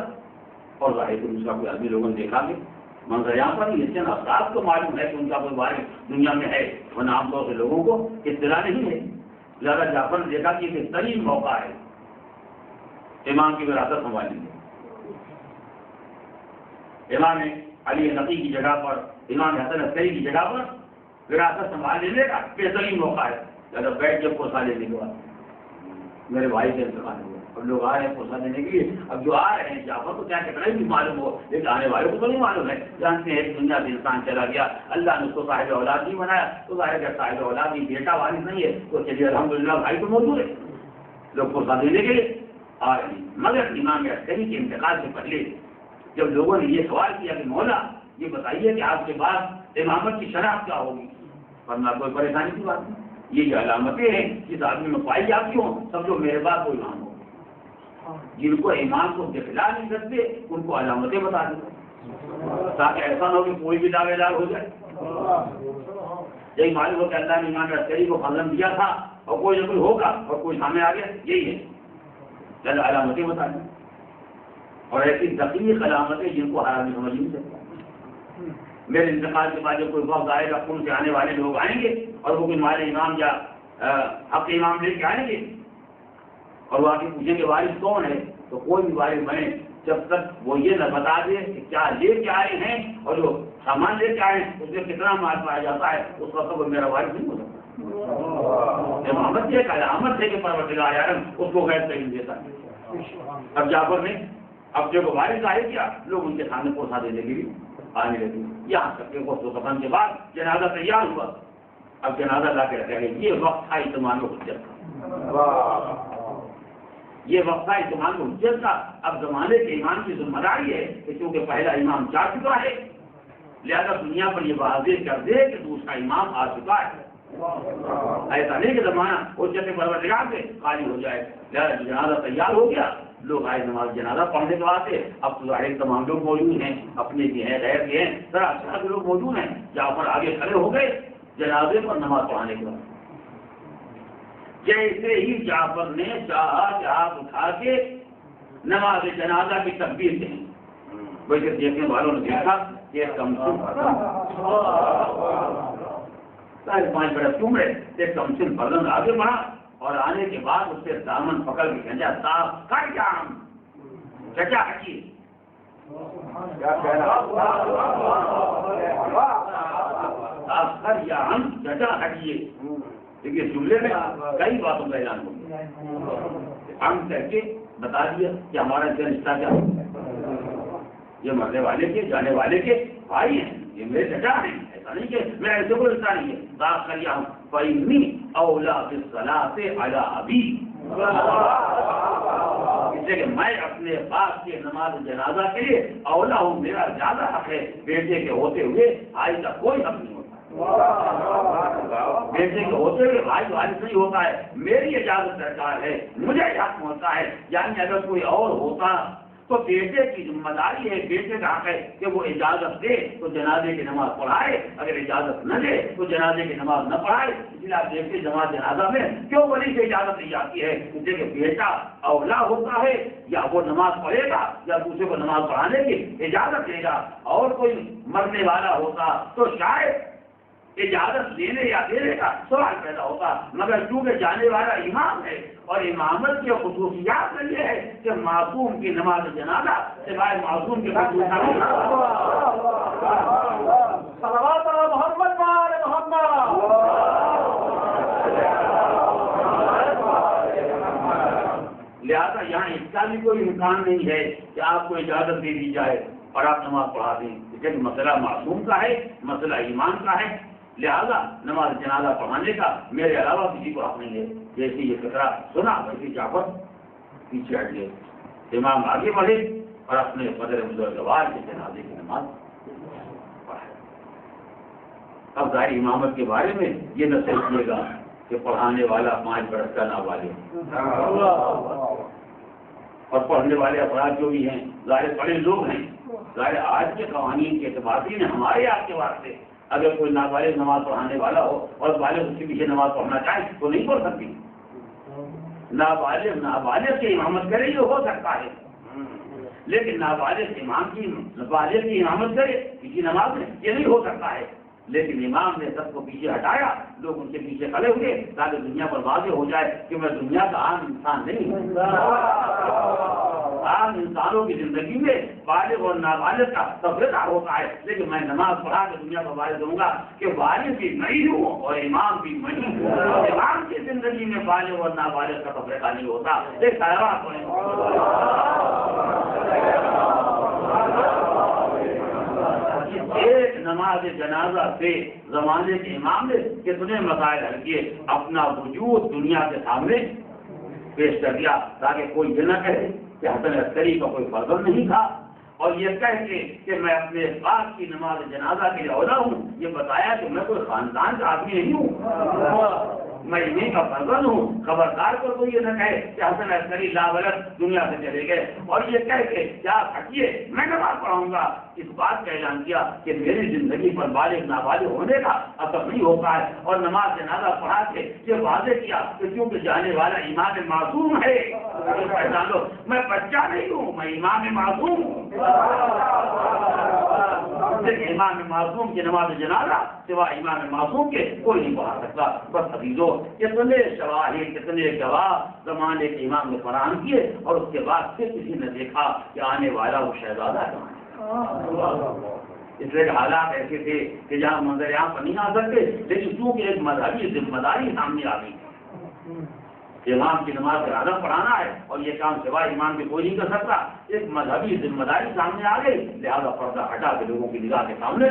اور ظاہر دوسرا کوئی آدمی لوگوں نے دیکھا کہ منظر یہاں پر اس چند افراد کو معلوم ہے کہ ان کا کوئی وارث دنیا میں ہے, ورنہ عام طور سے لوگوں کو اطلاع نہیں ہے. لہٰذا جعفر نے دیکھا کہ یہ بہترین موقع ہے امام کی وراثت سنبھالنے میں. امام علی نقی کی جگہ پر, امام حسن عسکری کی جگہ پر وراثت سنبھال لینے کا بہترین موقع ہے. اگر بیٹھ کے پوسا لینے کے بعد میرے بھائی کا انتقال ہوا, اب لوگ آ رہے ہیں پوسا دینے کے لیے. اب جو آ رہے ہیں جعفر کو کیا کتنا بھی معلوم ہو, لیکن آنے والے کو تو نہیں معلوم ہے. جانتے ہیں ایک دنیا سے انسان چلا گیا, اللہ نے اس کو صاحب اولاد نہیں بنایا, تو ظاہر ہے صاحب اولاد نہیں, بیٹا وارث نہیں ہے, تو چلیے الحمدللہ بھائی تو موجود ہے, لوگ پوسا دینے کے لیے آ رہے ہیں. مگر امام عسکری کے انتقال سے پہلے جب لوگوں نے یہ سوال کیا کہ مولا یہ بتائیے کہ آپ کے بعد امامت کی شرح کیا ہوگی, ورنہ کوئی پریشانی کی بات نہیں, یہ علامتیں ہیں جس آدمی میں پائی جاتی ہوں, سب جو میرے بعد کوئی امام ہو. جن کو امام کو دکھلا نہیں سکتے ان کو علامتیں بتا دیں تاکہ ایسا نہ ہو کہ کوئی بھی دعوے دار ہو جائے. یہی معلوم ہو کہ اللہ نے امام عسکری کو فضل دیا تھا اور کوئی نہ کوئی ہوگا اور کوئی سامنے آ گیا, یہی ہے. چل علامتیں بتا دیں, اور ایسی دقیق علامتیں جن کو ہر آدمی سمجھ نہیں سکتا. میرے انتقال کے بعد جب کوئی وقت آئے گا, خون سے آنے والے لوگ آئیں گے اور وہ کوئی مال امام یا حق امام لے کے آئیں گے اور وہ آگے پوچھیں گے وارث کون ہے, تو کوئی بھی وارث بنے جب تک وہ یہ نہ بتا دے کہ کیا لے کے آئے ہیں اور جو سامان لے کے آئے ہیں اس میں کتنا مال پایا جاتا ہے, اس وقت وہ میرا وارث نہیں ہو سکتا. محمد کی ایک علامت ہے کہ پروردگار عالم اس کو غیر تعین دیتا ہے. اب جعفر نے اب جب وارث آئے کیا, لوگ ان کے سامنے پوسا دینے کے لیے آنے لگے. یہاں تک کہ وہ سفن کے بعد جنازہ تیار ہوا, اب جنازہ لا کے رکھا گیا. یہ وقت تھا اہتمام و حجت کا, یہ وقت تھا اہتمام و حجت کا. اب زمانے کے امام کی ذمہ داری ہے کہ چونکہ پہلا امام جا چکا ہے, لہذا دنیا پر یہ واضح کر دے کہ دوسرا امام آ چکا ہے. ایسا نہیں کہ زمانہ حجت پروردگار سے خالی ہو جائے. لہذا جنازہ تیار ہو گیا, لوگ آئے نماز جنازہ پڑھنے کے واسطے. اب تو ظاہر تمام لوگ موجود ہیں, اپنے بھی ہیں, غیر بھی ہیں, طرح طرح کے لوگ موجود ہیں. جعفر آگے کھڑے ہو گئے جنازے پر نماز پڑھانے کے بعد. جیسے ہی جعفر نے چاہا کہ ہاتھ اٹھا کے نماز جنازہ کی تکبیر دیں, ویسے دیکھنے والوں نے دیکھا کہ کمسن 5.5 برس کی عمر ہے, ایک کمسن فرزند آگے بڑھا اور آنے کے بعد اس سے دامن پکڑ کے کہنا صاف کر جام چچا ہٹیے. صاف کر یا ہم چچا ہٹیے. دیکھیے جملے میں کئی باتوں کا اعلان ہو گیا. ہم کہہ کے بتا دیا کہ ہمارا اس کا رشتہ کیا ہے. یہ مرنے والے کے جانے والے کے بھائی ہیں, یہ میرے چچا ہیں. ایسا نہیں کہ میرا ایسے کوئی رشتہ نہیں ہے. صاف کر یا ہم فَإِنِّي أَوْلَىٰ بِالصَّلَاةِ عَلَىٰ أَبِي, اس لیے کہ میں اپنے باپ کے نماز جنازہ کے لیے اولا ہوں. میرا زیادہ حق ہے بیٹے کے ہوتے ہوئے بھائی کا کوئی حق نہیں ہوتا. بیٹے کے ہوتے ہوئے بھائی وارث نہیں ہوتا ہے. میری اجازت درکار ہے, مجھے حق ہوتا ہے. یعنی اگر کوئی اور ہوتا تو بیٹے کی ذمہ داری ہے, بیٹے کا حق ہے کہ وہ اجازت دے تو جنازے کی نماز پڑھائے, اگر اجازت نہ دے تو جنازے کی نماز نہ پڑھائے. اس لیے آپ دیکھتے جماعت جنازہ میں کیوں ولی سے اجازت دی جاتی ہے, اس لیے کہ بیٹا اولا ہوتا ہے, یا وہ نماز پڑھے گا یا دوسرے کو نماز پڑھانے کی اجازت دے گا. اور کوئی مرنے والا ہوتا تو شاید اجازت دینے یا دینے کا سوال پیدا ہوتا, مگر چونکہ جانے والا امام ہے اور امامت کی خصوصیات میں یہ ہے کہ معصوم کی نماز جنازہ سوائے معصوم کے لہٰذا یہاں اس کا بھی کوئی امکان نہیں ہے کہ آپ کو اجازت دے دی جائے اور آپ نماز پڑھا دیں. لیکن مسئلہ معصوم کا ہے, مسئلہ ایمان کا ہے. لہذا نماز جنازہ پڑھانے کا میرے علاوہ کسی کو حق نہیں ہے. جیسے یہ فکرہ سنا ویسے جعفر پیچھے ہٹ گئے, امام آگے بڑھے اور اپنے قدر بزرگوار کے جنازے کی نماز پڑھائے. اب ظاہر امامت کے بارے میں یہ نہ سوچیے گا کہ پڑھانے والا 5 برس کا نابالغ اور پڑھنے والے افراد جو بھی ہیں ظاہر بڑے لوگ ہیں. ظاہر آج کے قوانین کے اعتبار سے ہمارے آپ کے واسطے اگر کوئی نابالغ نماز پڑھانے والا ہو اور بالغ اس کے پیچھے نماز پڑھنا چاہے تو نہیں پڑھ سکتی. نابالغ کی امامت کرے یہ ہو سکتا ہے, لیکن نابالغ کی امامت کرے کسی نماز میں یہ نہیں ہو سکتا ہے. لیکن امام نے سب کو پیچھے ہٹایا, لوگ ان کے پیچھے کھڑے ہوئے تاکہ دنیا پر واضح ہو جائے کہ میں دنیا کا عام انسان نہیں ہوں. عام انسانوں کی زندگی میں بالغ اور نابالغ کا تفریقہ ہوتا ہے, لیکن میں نماز پڑھا کے دنیا پر واضح دوں گا کہ بالغ بھی میں ہوں اور امام بھی میں ہوں. امام کی زندگی میں بالغ اور نابالغ کا تفریقہ نہیں ہوتا. ایک ایک نماز جنازہ سے زمانے کے امام نے کتنے مسائل حل کیے, اپنا وجود دنیا کے سامنے پیش کر دیا تاکہ کوئی یہ نہ کہے کہ حسن عسکری کا کوئی فرزند نہیں تھا, اور یہ کہہ کے کہ میں اپنے باپ کی نماز جنازہ کے لیے اولا ہوں. یہ بتایا کہ میں کوئی خاندان کا آدمی نہیں ہوں, میں انہیں کا فرزند ہوں. خبردار پر کوئی یہ نہ کہے کہ حسن عسکری لاولد دنیا سے چلے گئے, اور یہ کہہ کے کیا ہٹیے میں نماز پڑھاؤں گا. اس بات کا اعلان کیا کہ میری زندگی پر بالغ نابالغ ہونے کا اثر نہیں ہوتا ہے, اور نماز جنازہ پڑھا کے یہ واضح کیا کہ کیونکہ جانے والا امام معصوم ہے. پہچان لو, میں بچہ نہیں ہوں, میں امام معصوم ہوں. امام معصوم کی نماز جنازہ سوا امام معصوم کے کوئی نہیں پڑھا سکتا. بس عزیزو کتنے شواہد کتنے گواہ زمانے کے امام نے فراہم کیے, اور اس کے بعد پھر کسی نے دیکھا کہ آنے والا وہ شہزادہ کہاں ہے. اس لیے حالات ایسے تھے کہ جہاں منظر عام پر نہیں آ سکتے, لیکن چونکہ ایک مذہبی ذمہ داری سامنے آ گئی, امام کی نماز جنازہ پڑھانا ہے اور یہ کام سوائے امام کے کوئی نہیں کر سکتا. ایک مذہبی ذمہ داری سامنے آ گئی, لہٰذا پردہ ہٹا کے لوگوں کی نگاہ کے سامنے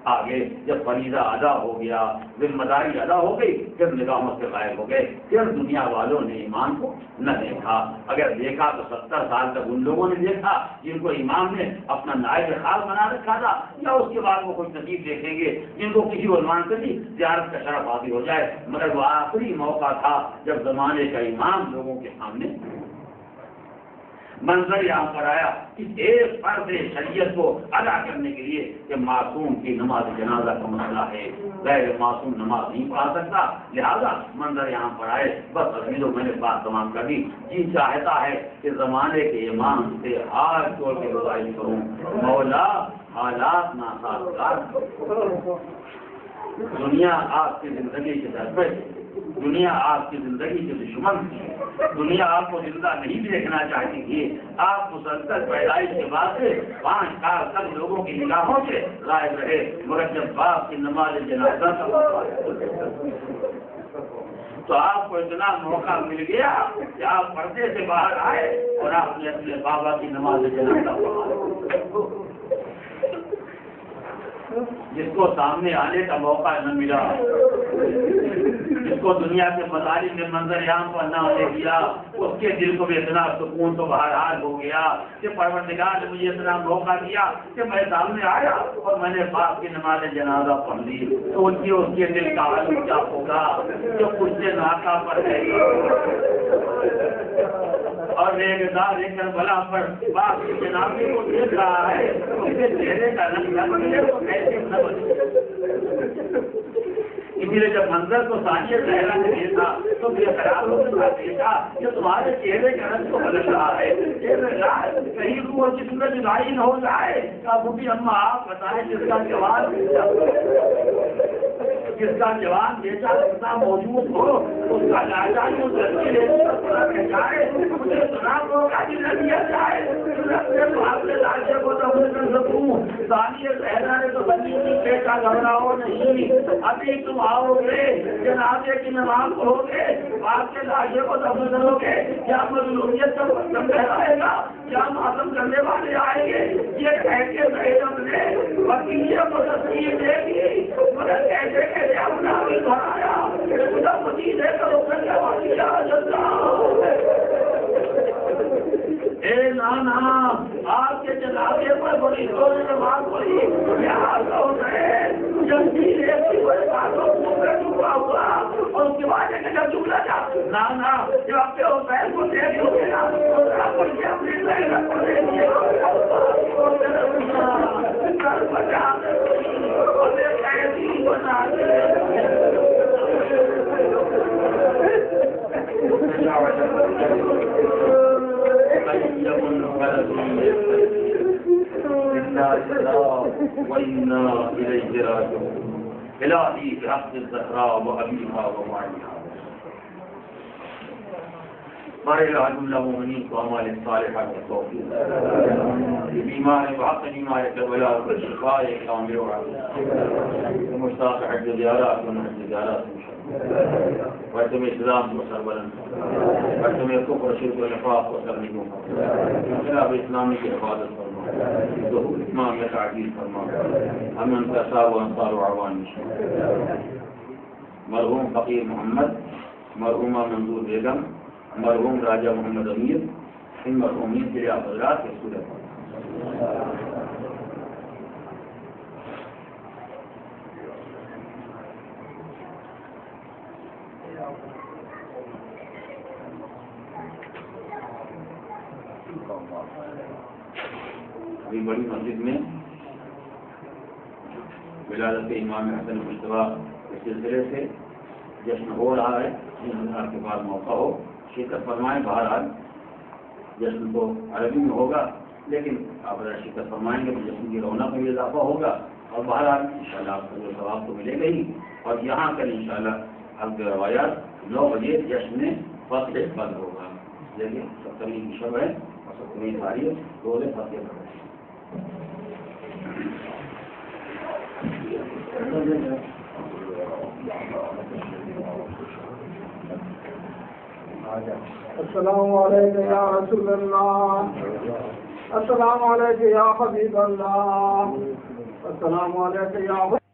آگے جب فریضہ ادا ہو گیا، ذمہ داری ادا ہو گئی، پھر نگاہوں سے غائب ہو گئے، پھر دنیا والوں نے ایمان کو نہ دیکھا۔ اگر دیکھا تو 70 سال تک ان لوگوں نے دیکھا جن کو امام نے اپنا نائب خاص بنا رکھا تھا، یا اس کے بعد وہ کچھ نصیب دیکھیں گے جن کو کسی عنوان سے بھی زیارت کا شرف حاصل ہو جائے، مگر وہ آخری موقع تھا جب زمانے کا امام لوگوں کے سامنے منظر یہاں پر آیا اس ایک فرض شریعت کو ادا کرنے کے لیے کہ معصوم کی نماز جنازہ کا مسئلہ ہے، غیر معصوم نماز نہیں پڑھا سکتا، لہذا منظر یہاں پر آئے۔ بس عزیزوں میں نے بات تمام کر دی۔ جی چاہتا ہے کہ زمانے کے امام سے ہاتھ جوڑ کے گزارش کروں، مولا حالات ناسازگار، دنیا آپ کی زندگی کے درپے، دنیا آپ کی زندگی کے دشمن تھی، دنیا آپ کو زندہ نہیں دیکھنا چاہتی تھی، آپ مسلسل پیدائش کے بعد سے 5 سال تک لوگوں کی نگاہوں سے غائب رہے، مگر جب باپ کی نماز جنازہ تو آپ کو اتنا موقع مل گیا کہ آپ پردے سے باہر آئے اور آپ نے اپنے بابا کی نماز جنازہ پڑھا۔ جس کو سامنے آنے کا موقع نہ ملا، جس کو دنیا کے مظاہر میں منظر یہاں پر نہ آنے دیا، اس کے دل کو بھی اتنا سکون تو بہرحال ہو گیا کہ پروردگار نے مجھے اتنا موقع دیا کہ میں سامنے آیا اور میں نے باپ کی نماز جنازہ پڑھ لی، تو اس کے دل کا حال کیا ہوگا جو کچھ سے ناکا پر گئی اور ریگدار کربلا پر باپ کی جنازے کو دیکھ رہا ہے، اس کے چہرے کا رنگ نہ بدلے تو کیسے نہ بدلے۔ اسی لیے جب منظر کو ثانیہ زہرا نے دیکھا تو بے قرار ہو کر دیکھا کہ تمہارے چہرے کا رنگ تو بدل رہا ہے، کہیں روح جسم میں جدائی نہ ہو جائے۔ ابو بھی اما آپ بتائیں جس کا جوان بیٹا اتنا موجود ہو اس کا لاجا جو جائے مجھے سنا موقع بھی نہ دیا جائے، اپنے لاجے کو دفن کر سکوں۔ ثانیہ زہرا نے تو بنی کی بیٹا گھبراؤ نہیں، ابھی تم آؤ گے، جنازے کی نماز پڑھو گے، آپ کے لاجے کو دفن کرو گے، کیا مظلومیت کا برتن لہرائے گا، کیا معصوم کرنے والے آئیں گے، یہ کہہ کے بیگم نے وکیل کو تصدیق دے دی، مگر کیسے کیسے اپنا بھی بنایا خدا مزید ہے کرو کرنے والی اے نانا آپ کے جنازے پر بڑی زور نماز پڑھی، کیا لوگ ہے جلدی ریتی ہوئے باتوں کو چکا ہوا اور اس کے بعد جب چکلا جا نانا جب آپ کے حسین کو دیکھ لو گے نا تو اپنی محنت کو دے دیا بچا بنا وإنا إليه راجعون إلهي بحق الزهراء وأبيها ومعيها بارك الله المؤمنين وأعمال الصالحات والتوفيق بإيمان وحق إيمانك ولا والشفاء كامل وعافية ومشتاق حج زيارات ونحج زيارات وأتم الإسلام وسربلا وأتم الكفر والشرك والنفاق وسرنهم خلاف الإسلام کی حفاظت فرما، ظهور إتمام لك عزيز فرما، أمن تأساب وأنصار وعوان مرحوم فقیر محمد، مرحومہ منظور بیگم، مرحوم راجہ محمد امیر، ان مرحومین کے لیے آپ حضرات کے سورہ ابھی بڑی مسجد میں ولادت امام حسن مصطفیٰ کے سلسلے سے جشن ہو رہا ہے، جن آپ کے پاس موقع ہو شرکت فرمائیں۔ بہرحال جشن تو عربی میں ہوگا لیکن آپ اگر شرکت فرمائیں گے تو جشن کی رونق میں بھی اضافہ ہوگا، اور بہرحال انشاءاللہ آپ کو جو ثواب تو ملے گا ہی۔ اور یہاں کل انشاءاللہ آپ کے روایات 9 بجے جشن فتح بند ہوگا، لیکن 17ویں کی شب ہے اور 17ویں تاریخ روز فتح ہے۔ السلام علیکم یا رسول اللہ، السلام علیکم یا حبیب اللہ، السلام علیکم یا